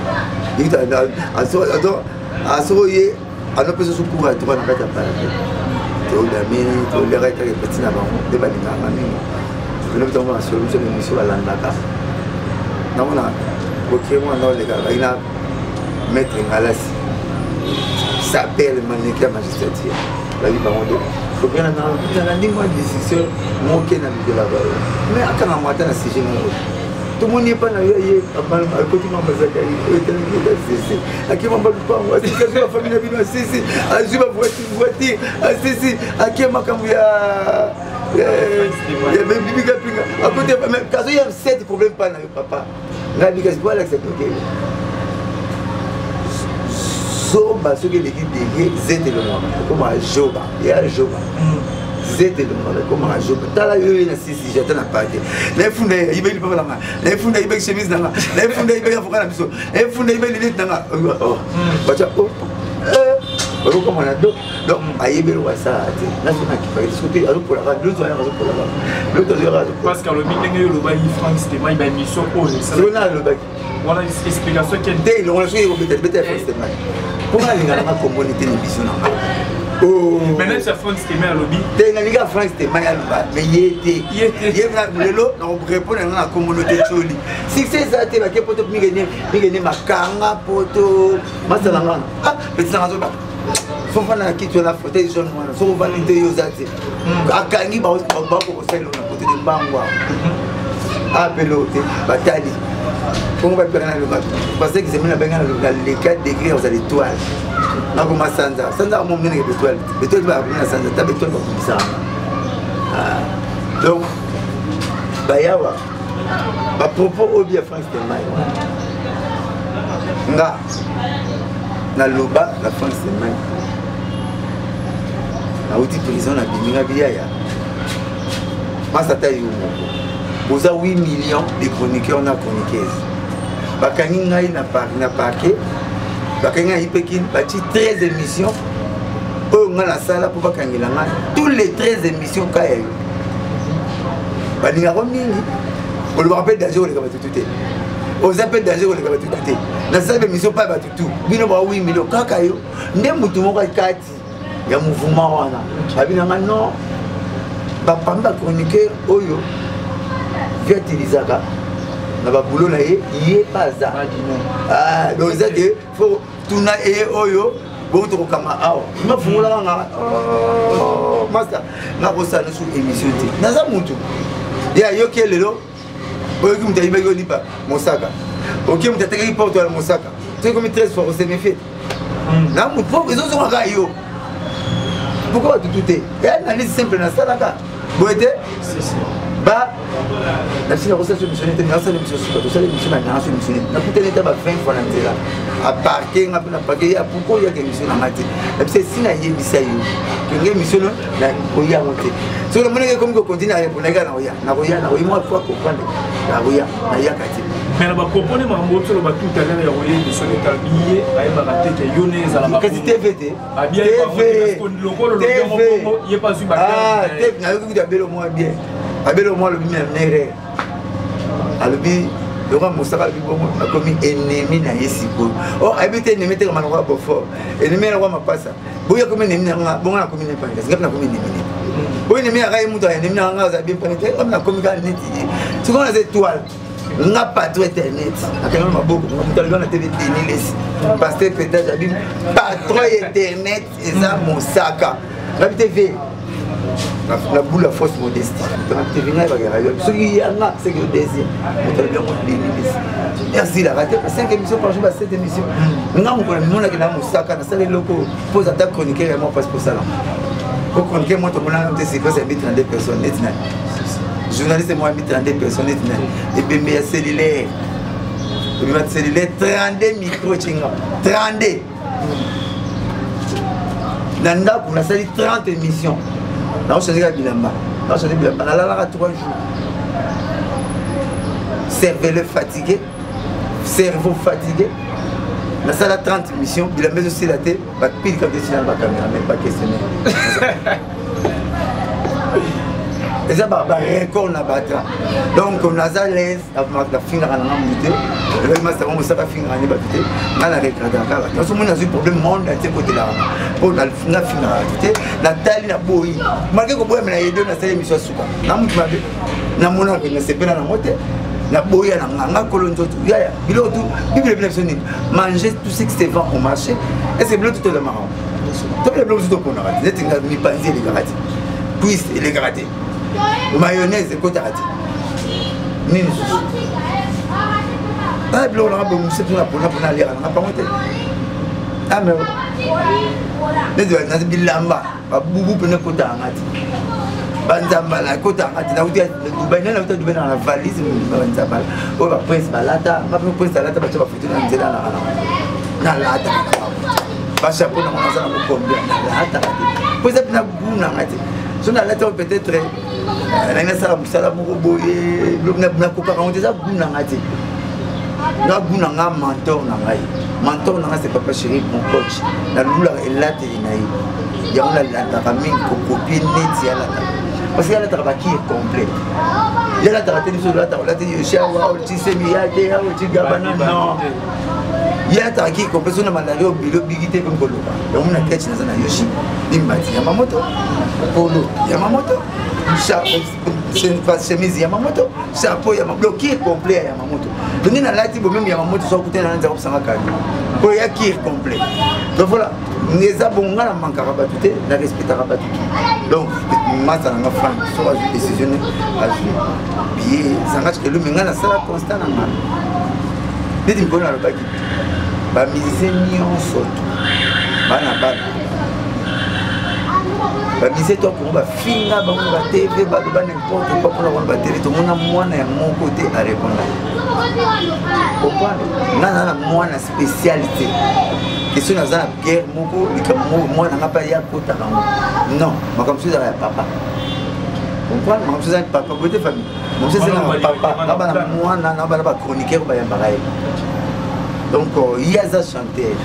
asoko ye anopesa so cour ya droit na kati ya parake todamini toleretaka peti na bango nde balingaka mingi lobi tango na solution émission balandaka namona procureur mwana olekaka bai na maître ngalasi s'appelle maneke ya magistrature babi bango de procureur na ndenge mwa décision moke na bidela bayo mais akanga mwata na sujet moko tomoni epa na yo ye akoti mambazaka etelengeka sisi akemamba lupango asisi azwi bafamille na bino asisi azwi bavoiture asisi ake makambo ya bibika pinga akote kazo ya 7 problème pa na yo papa ngai bikasi po alakisa toke zoba soki eleki dege zetele mwana ekoma joba ya joba zetele mwana ekoma joba tala yo na sisi jata na pate na efunda ibeli papa langa na efunda ibeli chemise nanga na efunda ibeli avocat na biso na efunda ibeli lit nanga bacha okomona donc ayebeli wasala te nasona kifaki soki azopolaka loto ayaka azopolaka loto azoyaka parce que alobi ndenge yo olobaki france tema iba émission oyo sona alobaki wana explication ke te ilongola soki ekobeta ya france tema mpona alingaka komboni te na émission nanga maintenant c'est France qui met à lobby. T'es na liga France te mai alba mais yete na lelo na répondre na communauté choli. Succès ça te ba ke poto mingene makanga poto masalanga. Ah petit na zoba. Faut pas na kitu na photo jaune mwana. So va nite yo zati. Akangi ba ko selo na côté de bangwa. Ah pelote batali. Comment va faire le match parce que c'est même les 4 degrés aux étoiles. Na ko masanza sanza mo mnene ke étoile ba na sanza ta étoile ba kubisa donc bayawa ba propos obi ya France de mai nga na loba la France de mai na uti prison na biminga biaya masata yumo boza 8 millions de chroniqueurs na chroniqueuses bakangi ngai na parquet bakangi ipekin bati 13 émissions oyo nga na sala po bakangela nga tous les 13 émissions kaya yo balingako mingi olobaka mpe danger koleka batutu te oza mpe danger koleka batutu te nasala mpe émission pa batutu bino ba 8 millions kaka yo nde mutu moko kati ya mouvement wana abinanga non bapambi bachroniqueur oyo viatilizaka na babulo na ye paza donc eza ke fo tuna eye oyo boto kokanga awa mafungolaka nga master nakosala su émission te naza mutu ya yoki lelo oyoki mutu ayibaki olipa mosaka oki mutu atekaki porte ya mosaka soki komi 13 fois osemefe na mutu po ezozongaka yo pourquoi batutu te ya analyse simple nasalaka boye te ba nasina kosala so émission te nasala émission suka tosala émission na so émission na kutene ta ba 20 fois na nzela a parquer nga na parquer ya pourquoi ya émission na mati na bise sina yebisa yo kenge émission na koya monte so le moneke comme ko continue à répondre na koya moi fois comprendre na koya na ya kati mais na ba propone mambo to ba tout à l'heure ya koya émission ta billet ay ba kateke yone za la ba kati TV te TV lokolo lo ye pas su ba TV na yo ki ta belo moi bien abelo moi le bien nere alobi roi mosaka bibongo nakomi ennemi na yesiko oh habite ennemi te comme roi Beaufort ennemi na roi Mapasa boya comme ennemi na bongo na komi nepanga c'est comme na komi ennemi boya ennemi akaye muto ennemi na nga za bien panete comme na komi ka neti tu connais les étoiles nga patron internet akanga maboko mutalga na TV Deniles pasteur peut-être abim patron internet eza mosaka na TV la boule à fausse modestie. Tu viens avec la radio. Ce qui y a là, c'est que le désir. Merci la radio. 5 émissions par jour, 7 émissions. Nous avons un sac à la locaux. Pose à ta chroniqueur et moi passe pour ça. Pour chroniquer, moi, tout le monde a dit que c'est 32 personnes. Journaliste, moi, 32 personnes. Et bien, mais cellulaire. Cellulaire, 32 micros. 32. Nanda, on a sali 30 émissions. Là, on change bilamba. Là, on change bilamba. Là, là, 3 jours. Cerveau fatigué. Cerveau fatigué. Dans ça, 30 émissions. Bilamba aussi la tête. Pas pile quand tu es dans la caméra, même pas questionné. Et ça, bah, record na batra. Donc, on a à l'aise avec la finger à la montée. Le master, on s'est pas finger à la montée. On a la récradaka. Dans ce moment, on a eu un problème monde à ce côté-là. Pour la finger à la montée. Nathalie n'a pas eu. Malgré que vous avez aidé, on a fait l'émission Souka. N'a pas eu. N'a pas eu. N'a pas eu. N'a pas eu. N'a pas eu. Manger tout ce qui se vend au marché. Et c'est bleu tout le marron. Tout le bleu tout le marron. Vous êtes mis panzé les garatés. Puis les garatés. Mayonnaise et côté raté. Nini. Ah, blanc, on a beau mousser pour la pour aller à la parenté. Ah, mais. Les deux, on a dit lamba. Boubou pour le côté à raté. Banzamba, la côté à raté. Dubaï, dans la valise, Banzamba. Oh, la prince balata. Ma prince balata, tu vas foutre dans la lata. Pas chapeau dans mon salon pour combien. La lata. Vous êtes na goût na raté. Si on a l'attente peut-être, on a ça, ça boyer, on a coupé, on a déjà goût na ngati. Na goût na nga mentor na ngai. Mentor na nga c'est papa chéri, mon coach. Na lula elate inaï. Ya on a la famille copine net ya la. Parce que la travail est complet. Ya la travail sur la table, la télé shawa, tu sais miade, tu gabana non. Ya taki complet sur la malade au bilo bigité comme polo. Ya on a catch na yoshi. Nimbati Yamamoto. Polo Yamamoto. Chemise Yamamoto. Chapeau Yamamoto. Qui est complet Yamamoto. Donnez la lati même Yamamoto soit côté dans 0,50. Pour ya qui est complet. Donc voilà. Les abonga la manquera pas tout la respectera pas tout. Donc masa na franc soit décisionné à bien ça marche que le menga na sala constant na mal. Dès qu'on a le baki. Ba musicien nyonso. Bana bana. Babisé toi pour va finir ba TV ba n'importe quoi pour la télé tout le monde moi na mon côté à répondre. Pourquoi na moi na spécialité. Question na za guerre moko moi na pas ya kota non, ma comme ça papa. Pourquoi ma comme ça papa côté famille. Mon c'est na papa ba moi na ba chroniqueur ba ya baraye. Donc il y a ça chanter.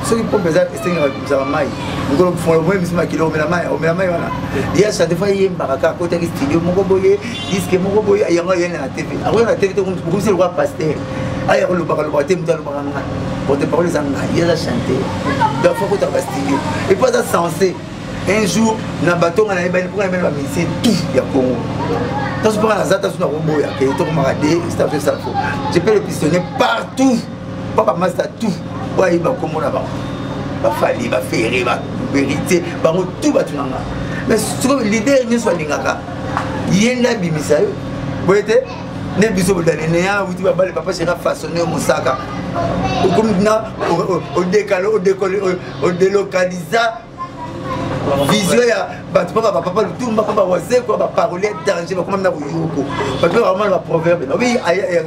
Ceux qui peuvent faire c'est un maï. On peut faire le même si ma kilo mais la maï voilà. Il y a ça des fois il y a un baraka côté du studio mon boyer disque mon boyer il y a rien à la TV. Après la TV comme c'est le roi pasteur. Aïe le baraka le thème dans le baraka. Pour te parler ça il y a chanter. Donc faut que tu vas studio. Et pas ça censé un jour na bateau on a bien pour même la musique tout il y a Congo. Dans ce pas la zata sur le boyer qui est tout maradé, c'est ça faux. Je peux le pistonner partout. Papa master tout. Ouais, il va comme là-bas. Il va falloir, il va faire, il va vérité, il va tout battre. Mais l'idée est soit l'ingaka. Il y a un bimisa. Vous voyez, les bisous de l'année, où tu vas pas le papa sera façonné au Moussaka. Comme au décalé, au délocalisé. Vision ya papa le tout papa wazé quoi parler danger comme na yoko parce que vraiment le proverbe oui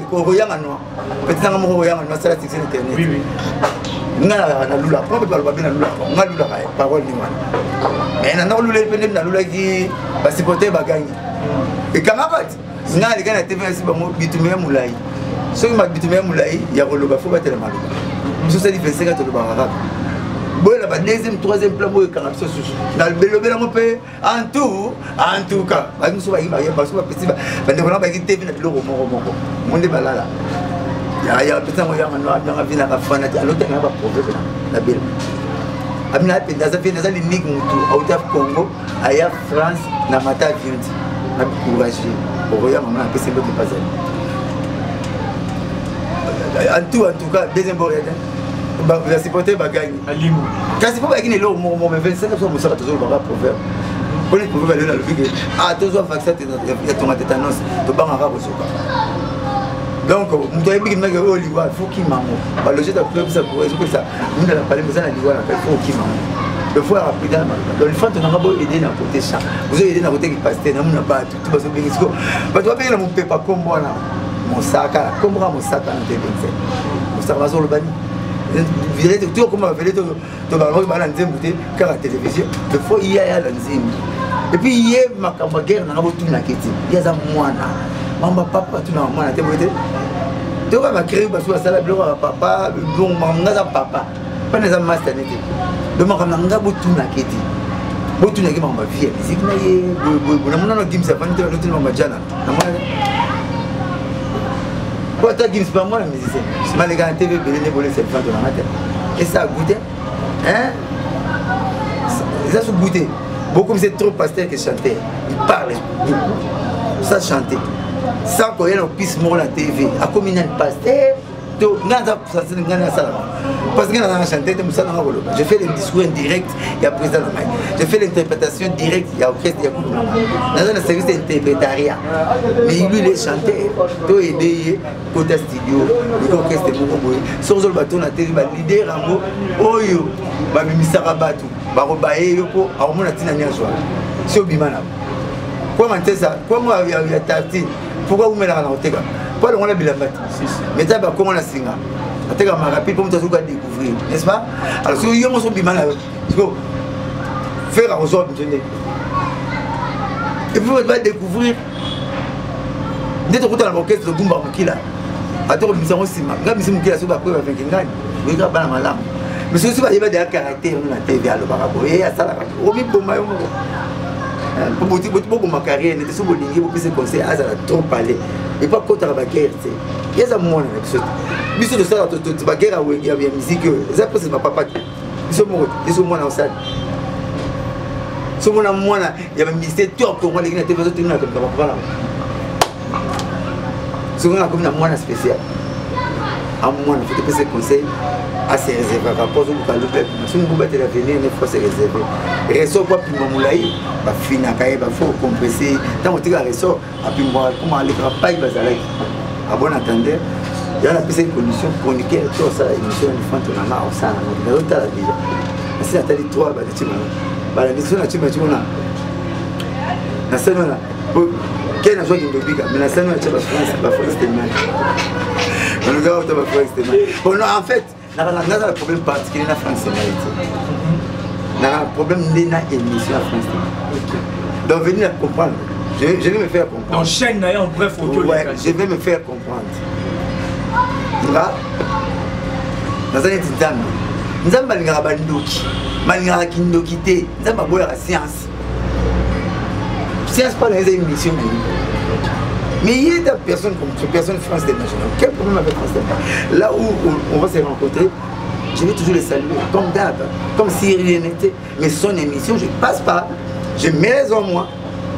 ko royanga no peut-être nga mo royanga no sala tixé internet oui na lula proverbe ba na lula nga lula ka parole ni wana mais na lula pende na lula ki ba supporter ba gagner et camarade nga les gars na TV si ba mo bitumé moulay so ma bitumé moulay ya ko loba fo ba tellement so ça dit 25 to ba rara boye la deuxième troisième plan boye quand ça dans le belobela mo pe en tout cas ba nous ba ba ba petit ba ndeko ba ki TV na biloko moko monde balala ya pesa mo ya mano ya vina ka fana alors tu as pas problème la belle amina pe dans ça les nig mutu out of Congo aya France na mata vindi na courage pour ya maman pesa l'autre pas en tout cas deuxième bord va supporter bagage alimu kasi faut baginer lo mo 25 so mo saka toujours ba proverbe pour les proverbes là le big toujours vaccin ya tomate tétanos to banga ka bosoka donc muto yebi ki o liwa faut ki mango ba loger ta club ça pour ça nous la parler mais ça na liwa la faut ki mango le fois rapide dans le fond on a beau aider na côté ça vous aider na côté qui pasteur na muna ba tout ba so bien isko ba to ba na mo pepa kombo na mosaka kombo mosaka na te25 mosaka zo lo bani tout comme on fait to ba ro ba na nzembu te car la télévision le faut il y a la nzembu et puis il y a ma guerre na botu na kiti il y a za mwana mamba papa tu na mwana te bote to ba créer ba so sala bilo papa bon manga za papa pas na za master nete do ma kana nga botu na kiti botu na ki mamba vie musique na ye na mwana no gimsa pa nte no tu mamba jana na mwana quand tu as pas moi la musicien, je m'en ai gagné TV, je volé cette femme de la matin. Et ça a goûté. Hein? Ça a goûté. Beaucoup, c'est trop pasteur qui chantait. Il parlait beaucoup. Ça chantait. Sans qu'on ait un piste mort la TV. À comme il y a un pasteur, parce que je fais le discours indirect, il y a président de main. Je fais l'interprétation directe, il y a orchestre, il y a coup de main. Dans un service d'interprétariat. Mais lui, il est chanté, tout aidé, côté studio, l'orchestre est beaucoup beau. Sur le bateau, on a été leader en mot, Oyo, Misara Batou, Barobaye, Yoko, Armona Tinania Joie. C'est au Bimana. Comment c'est ça? Comment il y a Tartine? Pourquoi vous mettez la Notega? Pas le monde a bilambati. Mais ça va comment la singa. Attends, ma rapide pour me découvrir, n'est-ce pas? Alors si vous avez un bimana, faire un ressort, et puis vous allez découvrir. Dès que vous êtes dans l'orchestre de Gumba Mukila, attends, vous avez un sima. Quand vous avez un sima, vous avez un sima. Vous avez un malam. Mais si vous avez des caractères, vous avez des caractères. Et à ça, vous avez pour ma carrière, vous avez conseil à trop parler. Et pas contre la guerre. Il y a ça, moi, mais c'est de ça, la guerre, il y a musique. Ça, c'est ma papa. Ils sont morts. Ils sont morts dans la salle. Ils sont morts dans moi. Il y a un ministère top pour moi. Il y a des choses qui sont comme ça. Ils sont comme un spécial. À moi, il faut que ces conseils à se réserver. Rapport au peuple. Si vous battez l'avenir, il faut se réserver. Ressort pas plus moulaï, bah finir cahier, bah faut compresser. Tant que tu as ressort, après moi, comment aller travailler, bah ça là. À bon entendeur, il y a la petite condition pour niquer tout ça, l'émission de Fanta na ma au sein, na l'autre là déjà. Si tu as dit trois, bah tu m'as, bah la mission là tu m'as, na scène là, quel n'a joué qui me pique, mais la scène là tu vas faire, bah faut rester mal. On nous a autant bah faut rester mal. Bon non en fait. On a un problème particulier dans la France. On a un problème dans l'émission en France. Donc venir comprendre. Je vais me faire comprendre. Donc chaîne en bref photo. Ouais, je vais me faire comprendre. Là, dans un état nous avons un bandoki. Malgré qu'il nous quitte, nous avons la science. Science pas dans les émissions. Mais il y a des personnes comme cette personne France International. Quel problème avec France International? Là où on va se rencontrer, je vais toujours les saluer, comme d'hab, comme si rien n'était. Mais son émission, je ne passe pas. Je mets en moi.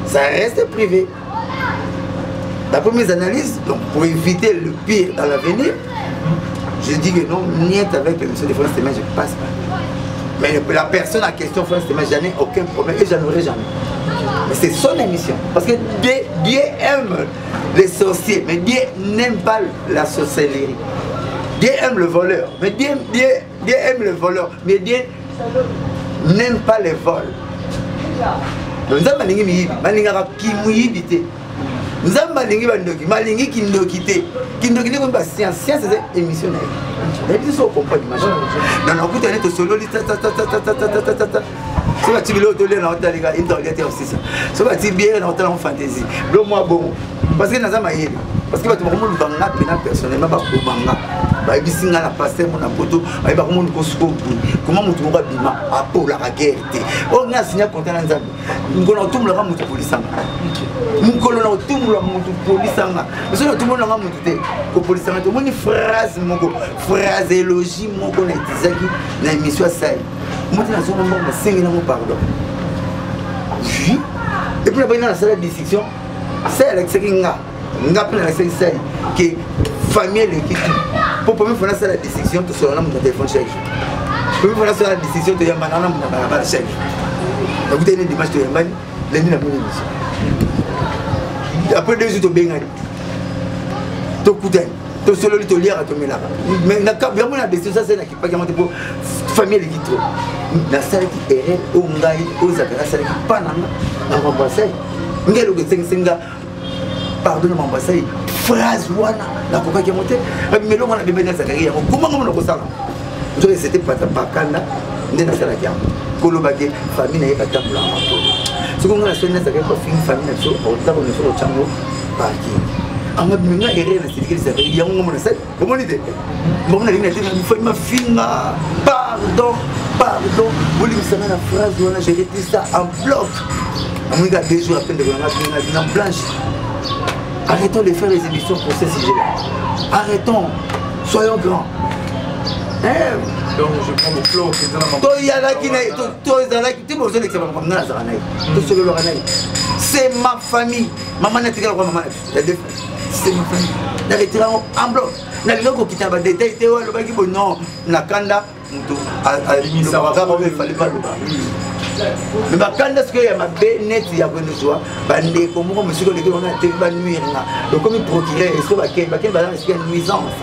Ça reste privé. D'après mes analyses, donc pour éviter le pire dans l'avenir, je dis que non, niet avec l'émission de France International, je ne passe pas. Mais la personne en question, France International, j'en ai aucun problème et j'en aurai jamais. Mais c'est son émission. Parce que Dieu aime les sorciers, mais Dieu n'aime pas la sorcellerie. Dieu aime le voleur, mais Dieu aime le voleur, mais Dieu n'aime pas les vols. Donc nous avons dit que nous avons dit que science c'est émission. Nous avons compris l'image. Dans le coup, on est solo. Si tu veux te on a une aussi ça. Si tu veux bien, on a une fantaisie. Bon, parce que nous avons parce que bato bakomona banga pena personnellement bakobanga bayebisinga na paster mona poto ayeba komona kosuko comment moto moko abima apolaka guerre te oyo nga asinya konta na nzambe ngolo na otumulaka moto polisanga mokolo na otumula moto polisanga soki otumulanga moto te kopolisanga te omoni phrase moko phraseologie moko na etizaki na émission asali moti nazonga mbongo nasengelango pardon oui et puis nabaina nasala discussion ça alakisaki nga mpe nalakisaki sai ke famille eleki tu po première fois nasala discussion tosolana moto na téléphone chaque jour première fois nasala discussion toyambana na moto na balabala chaque jour nakutani dimanche toyambani lundi na moni émission après 2 jours tobengani tokutani tosololi toliaka tomelaka mais yango na décision ça c'est nakipaki yango te po famille eleki trop nasalaki erreur oyo ngai ozaka nasalaki mpa nanga na mambasai ngeloko esengisenga pardon na mambasai phrase wana nakokaki yango te melongo wana bembeni nazalaki yango komanga mona kosala nzoki c'était pakanda nde nasalaki yango kolobaki famille naye batambolaka makolo soki nga nasoni nazalaki bafingi famille na biso otako na biso kotyango parking anga minga erreur na silikeli savaki yango ngomona sali omoni te mbongo na lingi na te mifai mafinga pardon bolimisanga na phrase wana j'ai repris ça en bloc amonika 2 jours après de en blanche. Arrêtons de faire les émissions pour ces sujets-là. Arrêtons, soyons grands. Donc je prends le flow. C'est ma famille. Maman n'a pas maman. C'est ma famille. N'arrêtez en bloc. N'arrêtez pas quitter un détail. Non, Nakanda. Il fallait pas le bas. Mais quand est-ce qu'il y a ma bénette, il y a une joie, bandé comme moi, monsieur, les gens ont été nuire. Donc, comme il procurait, est-ce qu'il y a une nuisance?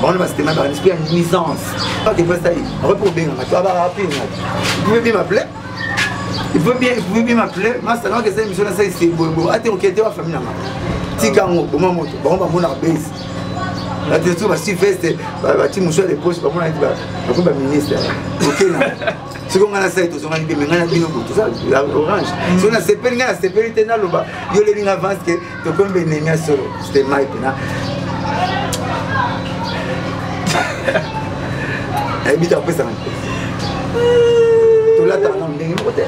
Bon, on va se demander, est-ce qu'il y a une nuisance? Pas que ça y est, on va pour bien, tu vas rappeler. Vous pouvez bien m'appeler? Il faut bien m'appeler. Moi, c'est vrai que c'est une mission, c'est beau. Attends, ok, tu vas faire une si quand on va monter, on va monter à base. La question va se faire, c'est un mouchoir de poche, on va ministre. Ok, ce qu'on a fait, on a dit, mais on a dit, tout ça, orange. Si on a séparé, on a séparé, on a loba. Yo les lignes avance que tu peux me nommer solo. C'était Mike là. Et puis après ça. Tout là, t'as un n'engue moté.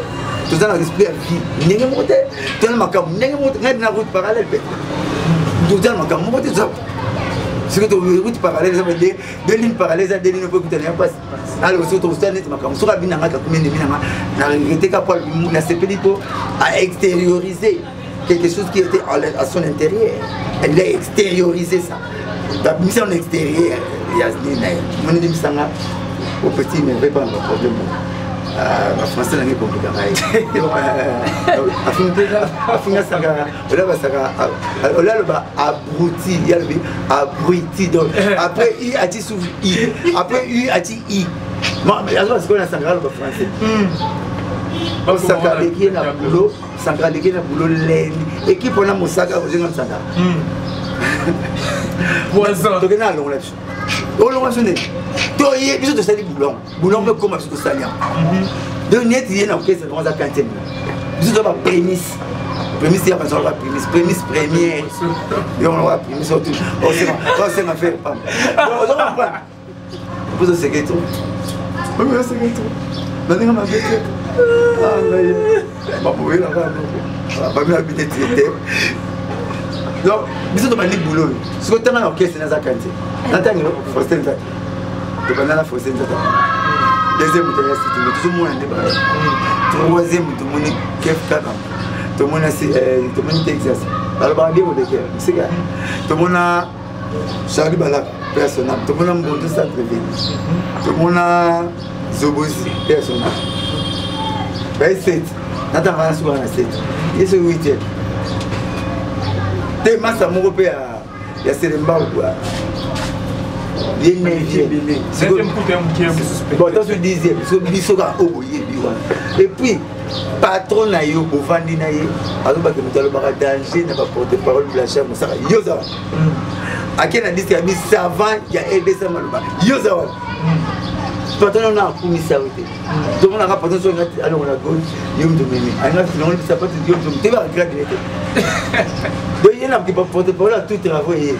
Tout ça, on a respiré à vie. N'engue moté. Tu as un macam, n'engue moté. On a une route parallèle. Tout ça, on a un macam moté. Ce que tu as route parallèle, ça veut dire 2 lignes parallèles, 2 lignes pour que tu n'aies pas. Alors, si tu as un macam, si tu as bien un on a CPD à extérioriser quelque chose qui était à son intérieur. Elle a extériorisé ça. La mission extérieure, il y a mon émission au petit, mais pas un problème. En français, c'est compliqué. Abruti. Après, I a dit I. Après, U a dit I. Mais alors, c'est quoi la sangra le français? Sangra qui est dans le boulot, sangra qui est dans le boulot, et qui pour la moussaka, vous avez un sangra. Poison. Donc, on a long là-dessus. On l'a mentionné. Tu as besoin de salir boulon. Boulon peut commencer à salir. Donc, net, il y a une orchestre dans la cantine. Besoin de la prémisse. Prémisse, il y a pas de prémisse. Prémisse première. Et on aura prémisse autour. On sait ma faire. On va pas. Vous avez secret tout. Oui, mais c'est secret tout. Maintenant, ma bête. Ah, mais. Ma pauvre, là, va. Pas bien habiter. Donc, besoin de manier boulot. Ce que tu as dans l'orchestre, c'est dans la cantine. N'attends pas, Faustin Zata. Tu vas dans la Faustin Zata. Deuxième, tu as tout le monde est troisième, tout le monde est Kev Kadam. Tout le monde est Texas. Alors, bah, bien, vous c'est gars. Tout le monde a Charlie Balak, personnel. Tout le monde a Mbondou Saint-Prévé. Tout le monde a Zobozi, personnel. Ben, 7. N'attends pas, souvent, 7. Et c'est 8e. T'es masse à mon repère. Il y a Sélemba ou quoi? Il y a une métier. C'est comme bon, dans ce 10e, parce que Bissoga Oboye. Et puis, patron Nayo, Bovandi Naye, alors que nous allons avoir danger, n'a pas porté parole de la chair, mais ça va. Yozawa. À quel indice qu'il y a mis savant, il y a aidé ça mal. Yozawa. Patron, on a un commissaire. Tout le monde a rapporté sur la alors on a gauche, Yom de Mémé. Alors, on ne sait pas si Yom de Mémé. Tu vas regarder. Donc, il y a n'a pas porté pour tout travail et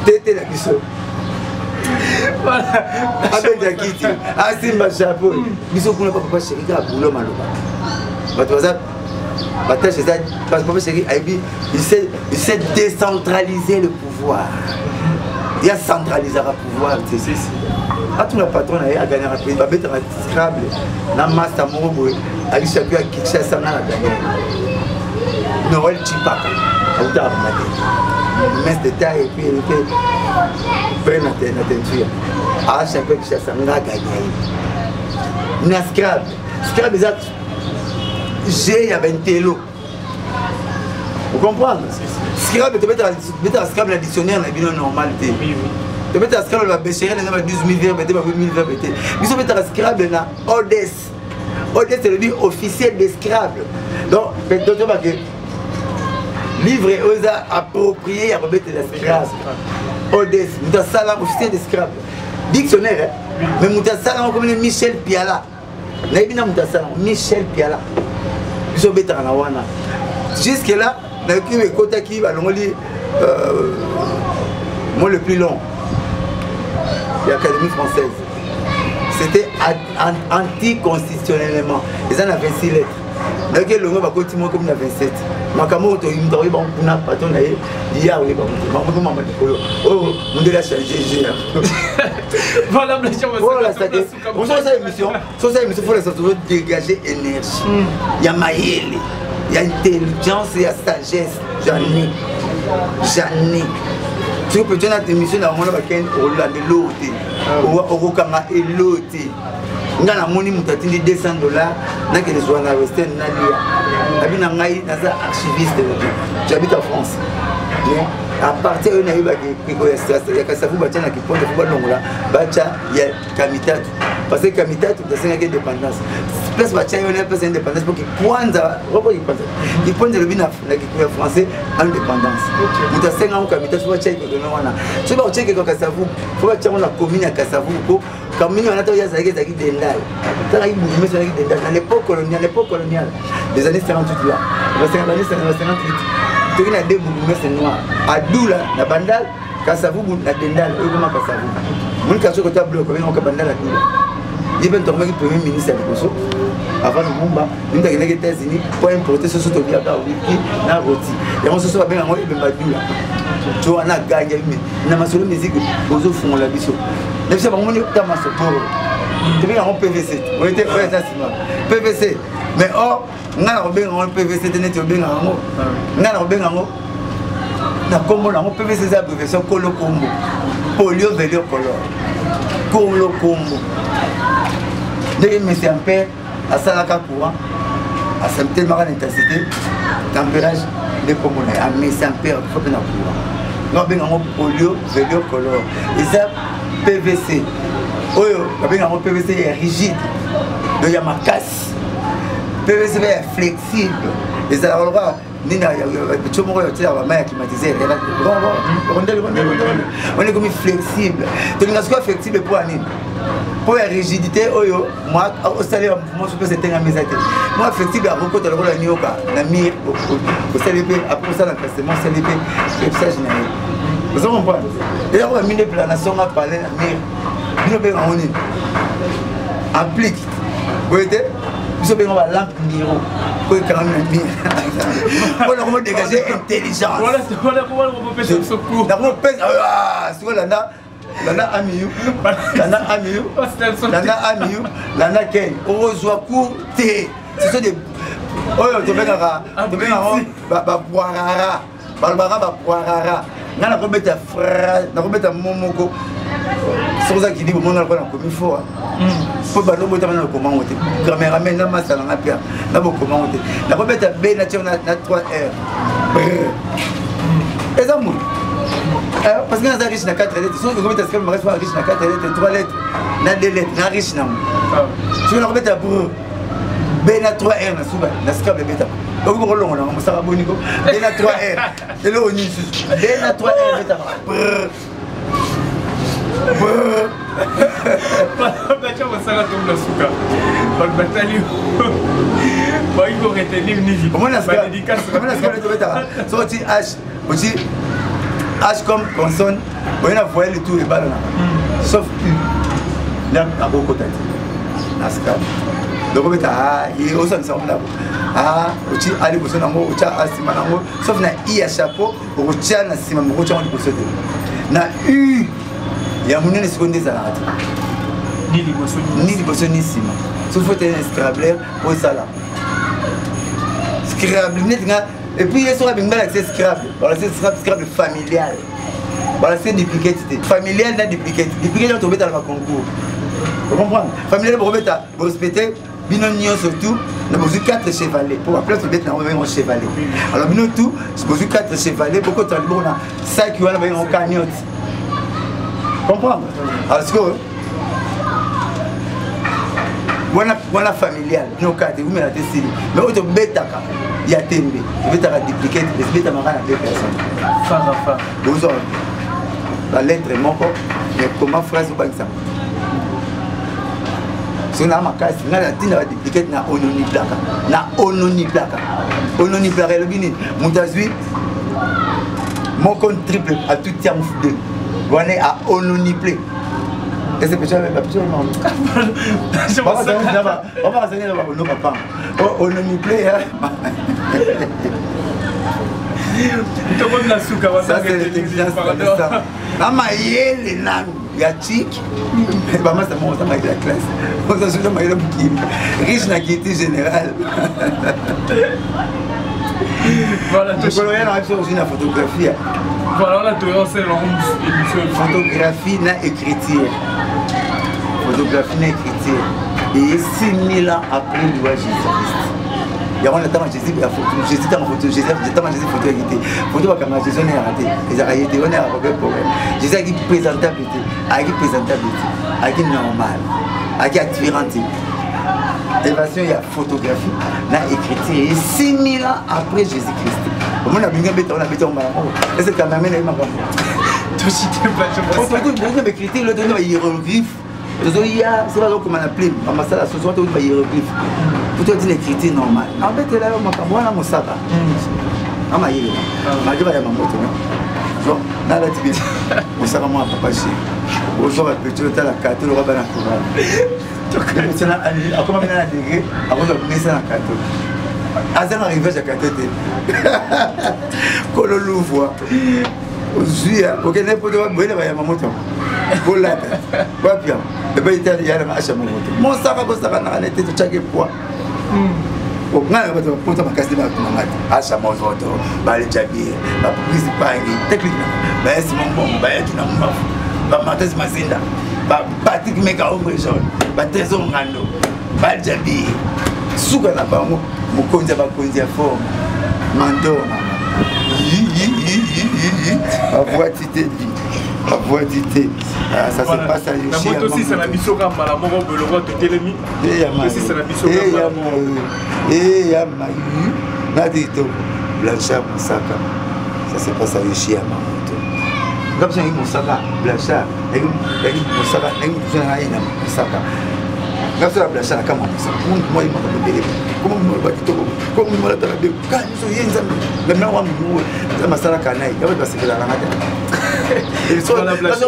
t'étais la biseau. Voilà. Avec la kiti, Simba chapeau. Biseau pour ne pas chéri à boulot maloba. Parce que papa chéri il sait décentraliser le pouvoir. Il a centralisé le pouvoir. À tout le patron a gagné un pays, il va mettre un Scrabble. Dans le master Morobo, il a échappé à Kinshasa, il a gagné. Noël Chipaka, il a gagné. Mais de taille et puis il était prêt à la teinture. À chaque fois que Kinshasa, il a gagné. Il a Scrabble. Scrabble, j'ai un télo. Vous comprenez? Scrabble, tu mets un Scrabble dictionnaire dans la vie normalité. Tu mets un Scrabble dans la béchérie, il y a 12 000 verbes, 1000 verbes. Mais tu mets un Scrabble dans Odès. Odès, c'est le livre officiel des Scrabble. Donc, tu vois que livre aux appropriés à remettre des Scrabble. Odès, tu as ça là, officiel des Scrabble. Dictionnaire, mais tu as ça là, comme Michel Piala. Michel Piala. Jusque là, moi le plus long, l'Académie française. C'était anticonstitutionnellement. Ils en avaient 26 lettres. Donc le nom va continuer comme il y a 27. Ma camarade, il m'a dit qu'on a patron d'ailleurs. Il y a oui, on a changé. Voilà, pour ça émission, il faut dégager énergie. Il y a maïli, il y a intelligence, il y a sagesse. J'en ai. Si vous pouvez une émission, on a de l'autre. On a de l'autre. On a $200. Archiviste. J'habite en France. À partir de il y a Kamitatu. Parce que Kamitatu, c'est une indépendance. Place il y a une indépendance pour qu'il pointe le bien français indépendance. Nous avons 5 ans Kamitatu, il faut que tu aies Kassavou, il faut que tu aies la commune à Kassavou. Comme nous, on a l'époque coloniale, des années 58 là, les années 58. Tu as des bourgmestres noirs. À Doula, la Bandal, Kassavou, la Dendal, Kassavou. Mon Kassou, tu as bloqué, on a Bandal à Doula. Il y a un premier ministre à Koso. Avant le Mumba, nous avons les États-Unis pour importer ce soutien à Wiki, na Roti. Et on se soit bien en haut de Badoula. Tu vois, on a gagné, on a ma seule musique, aux autres font la biseau. Les gens vont venir dans ma secours. Tu viens en PVC. On était PVC. Mais or, on a un PVC, on a un PVC, c'est la profession Colo Combo. Polio, Vélio, Color. Colo Combo. Dès que M. Ampère, à Salaka courant, à Saint-Péter, intensité, tempérage de Commonais. À M. Ampère, il faut que nous courant. Nous avons un polio, Vélio, Color. Et ça, PVC. Le PVC est rigide. Il y a ma casse. PVC est flexible. Et ça, on va. On est comme flexible. Tu es flexible pour la pour la rigidité, moi, au salaire, moi, je peux se tenir à mes athées. Moi, flexible, à beaucoup de la Nyoka, la mire, au CLP, après ça, l'emplacement CLP, et ça, je n'ai. Vous comprenez? Et là, on a mis des planations à parler, la mire. Nous avons applique. Vous voyez? Nous avons la lampe Miro. Pour quand même bien. On a dégagé intelligence. Voilà comment on peut faire ce secours. D'abord, c'est quoi Lana Amiou, Lana Ken, Orozoakou, T. Ce sont des. Oh, tu veux Nous avons mis ta phrase, nous avons mis ta momoko. C'est pour ça qu'il dit que nous avons commis fort. Pour que nous avons comment caméraman, nous avons mis ça bien. Nous avons comment nous avons mis ta B nature na 3R. Et ça mou. Parce que nous avons riche na 4 lettres. Si nous avons mis ta scène, nous avons riche na 4 lettres, 3 lettres, na 2 lettres, na riche na. Si nous avons mis ta B na 3R na souba, na scrap beta. Donc vous roulez, on a un bonico. B na 3R. Et là on y est. B na 3R beta. bacha basala tonga suka batali il faut retenir Nili sorti H aussi H comme consonne on a voyé le tout et balle sauf U là à beaucoup tête naska donc on il aussi ensemble là aussi ali bosso nango ucha asima nango sauf na I à chapeau ucha na sima mo ucha on bosso na U ya munene seconde za la ni liboso ni sima sauf faut être un scrabler pour ça là scrabble net nga et puis il sera bien accès scrabble voilà c'est scrabble familial voilà c'est duplicate familial na duplicate on tombe dans le concours vous comprenez familial pour mettre pour respecter binonio surtout nous avons 4 chevalets pour appeler ce bête on chevalet alors bino tout c'est pour 4 chevalets beaucoup de bon là 5 qui va en cagnotte comprendre alors ce que voilà familial no cadre vous me la décider mais autre bêta il y a tembe bêta va dupliquer les bêta marana 2 personnes fa bonjour la lettre moko mais comment phrase ou pas ça si on a ma case na la tina va dupliquer na ononi plaka le bini mutazui mon compte triple à tout terme de voilà à ononi play. Et c'est peut-être même absolument. On va enseigner là-bas, nos papas. On nous plaît, hein. Ça, c'est l'intelligence. Les nains, il y a chic. Maman, c'est mon avec la classe. On s'en souvient, il y a un riche na qualité générale. Voilà, tu peux rien à aussi la photographie. Voilà, là, tu as une photographie na écriture. Photographie na écriture. Et 6000 ans après le roi Jésus-Christ. Il y a un temps Jésus la photo, Jésus dans photo, Jésus photo écrite. Photo va comme Jésus n'est raté. Ils a été on est avec problème. Jésus a dit présentabilité, a dit normal, a dit attirante. Évasion il y a photographie, na écriture et 6000 ans après Jésus-Christ. On a bien bêta, on a bêta en bas. Et c'est quand même une maman. Tout cité plateau. On peut écrire le donner hiéroglyphe. Il y a c'est pas comme on appelle, on va ça la société où il hiéroglyphe. Pour toi dire l'écriture normale. En fait là on m'a pas moi mon sac. Ah ma yé. Ma diva ya mamoto. Bon, na la tibi. On sac moi papa chez. Au jour à petit hôtel la carte le rabat na courant. Donc c'est là à comment maintenant la degré avant de mettre ça la carte. Azan arrivé à carte. Kolo louvoa. Ozuya, OK n'est pas de boire ya mamoto. Bolata. Pas bien. Et bien il y a la acha mamoto. Mon sac na la tête de chaque poids. On a un peu de temps de à sa moto, les jabiers, la police technique, c'est mon bon, Mathès Mazinda, Patrick Meka Ombrejol, Trésor Ngando, Jabier, Sougana Bango, Mokonza Bakonzia Fort, Mando, ma voix d'idée. La voix d'idée, ça se passe à Yoshi. La moto aussi, c'est la mission à Malamoro, le roi de Télémi. Et c'est la mission à Mayu, Nadito, Blanchard, Moussaka. Ça se passe à Yoshi à Mamoto. Comme ça, il y a Moussaka, Blanchard, il y a Moussaka, il y a Moussaka. Comme ça, Blanchard, il y a Moussaka. Moi, il m'a dit, comment on va dire, comment on va dire, quand ils sont maintenant, on va dire, Masala Kanaï, il va se faire la ramade. Ils sont la place. Tu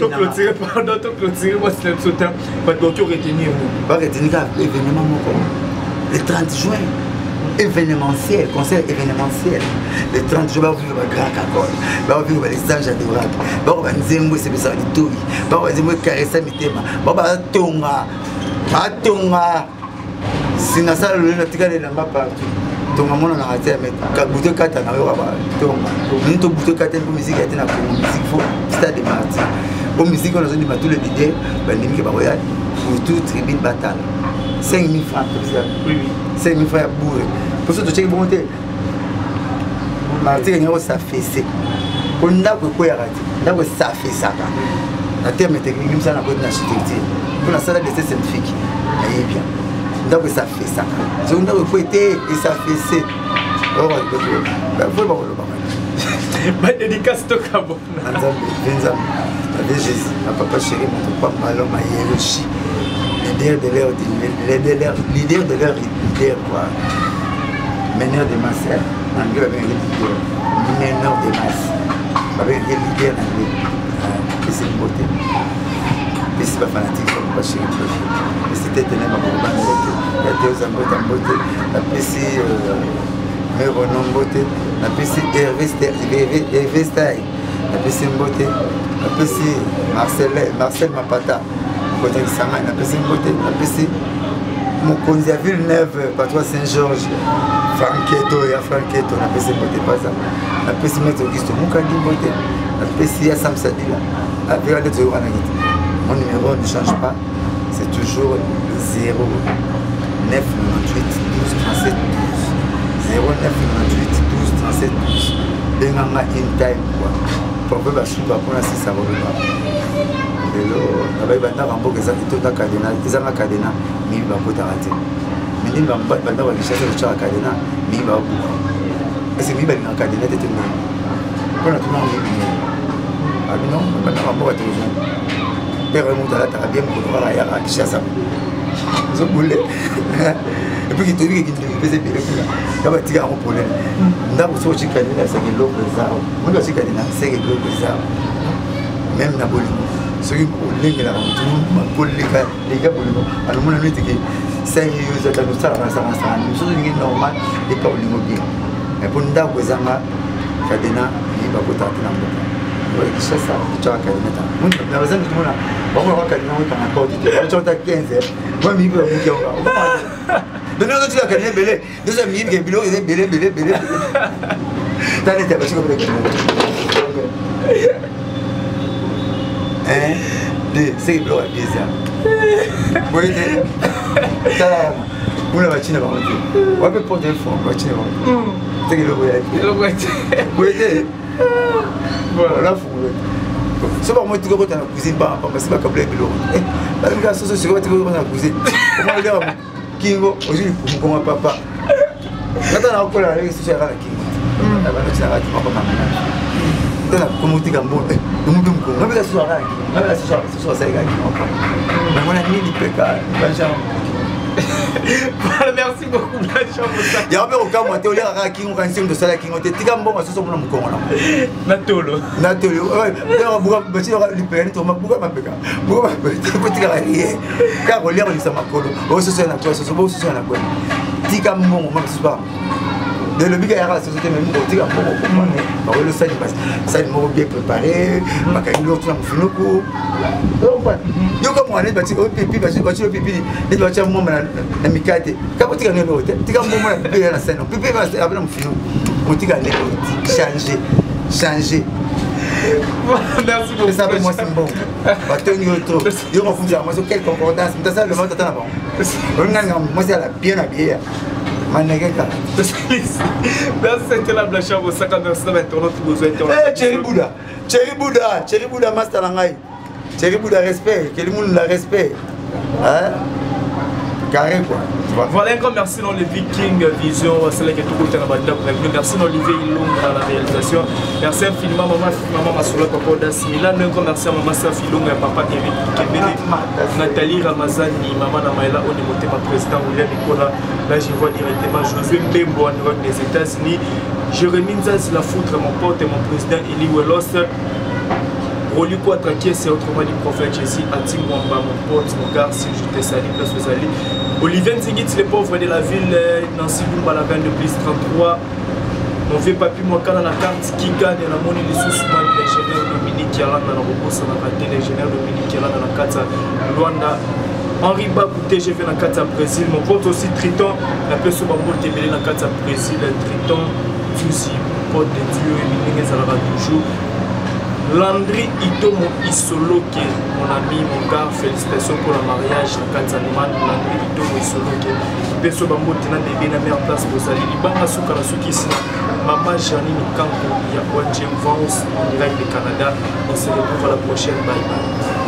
clôturer, pardon, tu clôturer, moi c'est le temps. Pas de retenir. Pas retenir l'événement, le 30 juin. Événementiel, concert événementiel. Le 30 juin, on va vivre le grand cacol. On va vivre les anges adorables. On va dire, moi, c'est ça, les touilles. On va dire, moi, caresser mes thèmes. On va tonga. Atonga. Si nous avons le notifié de l'amba partout. Tonga mona na raté mais bouteille kata na yo ba tonga nous to bouteille kata pour musique était na pour musique faut stade de Martyrs pour musique on a dit tous les DJ ben limite ba voyage pour tout tribune battle 5000 francs comme ça oui 5000 francs bourré pour ça tu check bon té Martyrs n'y a ça fait on a quoi ya raté là ça fait ça la terme technique ça na code d'architecture pour la salle de scientifique et bien donc ça fait ça. Je ne veux pas et ça fait c'est. Oh, il faut pas le dédicace to Kabon. avec Jésus, ma papa chéri, mon papa malin, ma hiérarchie, leader de leur leader, quoi. Meneur de masse, en anglais, avec leader, meneur de masse, avec leader en anglais, et c'est une beauté. Et c'est pas fanatique, c'est pas chéri, et c'était tellement ma beauté, il y a deux en beauté, la PC, mais Renan beauté, la PC Hervé Style. La PC Mbote, la PC Marcel Mapata, côté de Sama, la PC Mbote, la PC Mokonzi à Villeneuve, Patois Saint-Georges, Franqueto, la PC Mbote, pas ça. La PC Maître Augusto Moukandi Mbote, la PC Yassam Sadila, avec la lettre de Wanagit. Mon numéro ne change pas, c'est toujours 0 998 12 37 12. 0 998 12 37 12. Benganga in time quoi. Pour que suba pour la sisa roba. Lelo abai banda rambo keza kitota kadena, ezanga kadena mi ba kota rate. Mini ba banda ba kishasa cha kadena mi ba bu. Ese mi ba na kadena tete no. Pour la tuma mi. Abi non, banda rambo ka tozo. Père monta la ta bien ko ra ya kishasa. Zo boule. Et puis qui te dit qu'il faisait bien là va tirer en problème nda ko so chikadina c'est que l'eau bizarre on doit chikadina c'est que l'eau bizarre même na bolingo ce qui lingue la tout ma polika les gars bolingo alors mon ami dit que c'est yo za nous ça nous sommes normal et pas bolingo bien mais pour nda ko zanga kadina ni ba ko ta na mboka ouais qui ça tu as kadina ta mon na bazangi tout na ba ko kadina on kana ko tu tu ta 15 moi mi ba ko de nous autres, tu as belé. Nous sommes mis, belé. T'as été abattu comme le c'est que l'eau est bizarre. Vous voyez, t'as la. Vous l'avez acheté avant. On peut porter un fond, on va acheter avant. C'est que l'eau est. Vous voyez, voilà, c'est pas moi qui vais dans la cuisine, parce que c'est pas comme l'eau. Parce que la sauce, c'est quoi tu vas dans la cuisine? Comment le dire? Kingo, aujourd'hui, pour mon papa. Maintenant, on a réussi à faire la Kingo. On a réussi à faire la Kingo. On a commenté comme bon. On a la soirée. On a la soirée. Mais on a mis du pécale. Merci beaucoup, il y a un peu au cas où on a qui ont rancé de ça qui ont été bon à ce moment là. Natolo. Ouais. D'ailleurs, tu auras du père, tu m'as beaucoup m'appeler. Beaucoup petit carrière. Car on lire ça ma colo. Oh ce c'est la quoi, ce beau c'est la quoi. Tika bon, moi c'est pas. De le big à la société même au tika bon. Par le ça passe. Ça il m'a bien préparé, ma caillou tout mon finoko. Yo comme on est bâti au pipi, bâti au pipi, les bâti à mon na mikate. Quand tu gagnes l'autre, tu gagnes mon pipi la scène. Pipi va avec mon finoko. On tu gagnes changer. Merci beaucoup. Ça moi c'est bon. Ba tenir auto. Yo on fout moi sur quelle concordance, mais ça le monde attend avant. Moi c'est la bien habillé. Merci, c'était la blague au 50 Cherry Bouddha, Master Langai. Cherry Bouddha, respect. Quel monde la respect. Hein? Carré quoi. Voilà, encore merci dans les Vikings Vision, c'est là que tout le monde est merci dans Olivier Ilong à la réalisation. Merci infiniment maman Massoula Papa Dasmila. Encore merci à maman Safi Ilong et papa Eric Kebele, Nathalie Ramazani, maman Namaela Onimote, ma président William Nicolas. Là je vois directement Josué Mbembo en Europe des États-Unis. Jérémy Nzaz la foutre, mon pote et mon président Eli Welos. Roli Kouatrakier, c'est autrement du prophète Jésus, Atim Mwamba, mon pote, mon gars, si je te salue, place aux alliés. Olivier Nzingit, les pauvres de la ville, Nancy Boumba, la veine de plus 33. Mon vieux papy, moi, quand on a la carte qui gagne, la monnaie des sous-soins, l'ingénieur Dominique Yalan, dans la repose, on a raté l'ingénieur Dominique Yalan, dans la carte Luanda. Henri Babouté, j'ai fait dans la carte Brésil. Mon pote aussi, Triton, la personne Bambo Tébélé, dans la carte Brésil. Triton, Tusi, pote de Dieu, et ça va toujours. Landry Itomo Isoloke, mon ami, mon gars, félicitations pour le mariage. Landry Itomo Isoloke, Beso Bambo Tina bébé na meilleure place pour Zali. Ibanga Souka na Soukisi, Maman Janine Kanko, il y a One James Vance en direct du Canada. On se retrouve à la prochaine. Bye bye.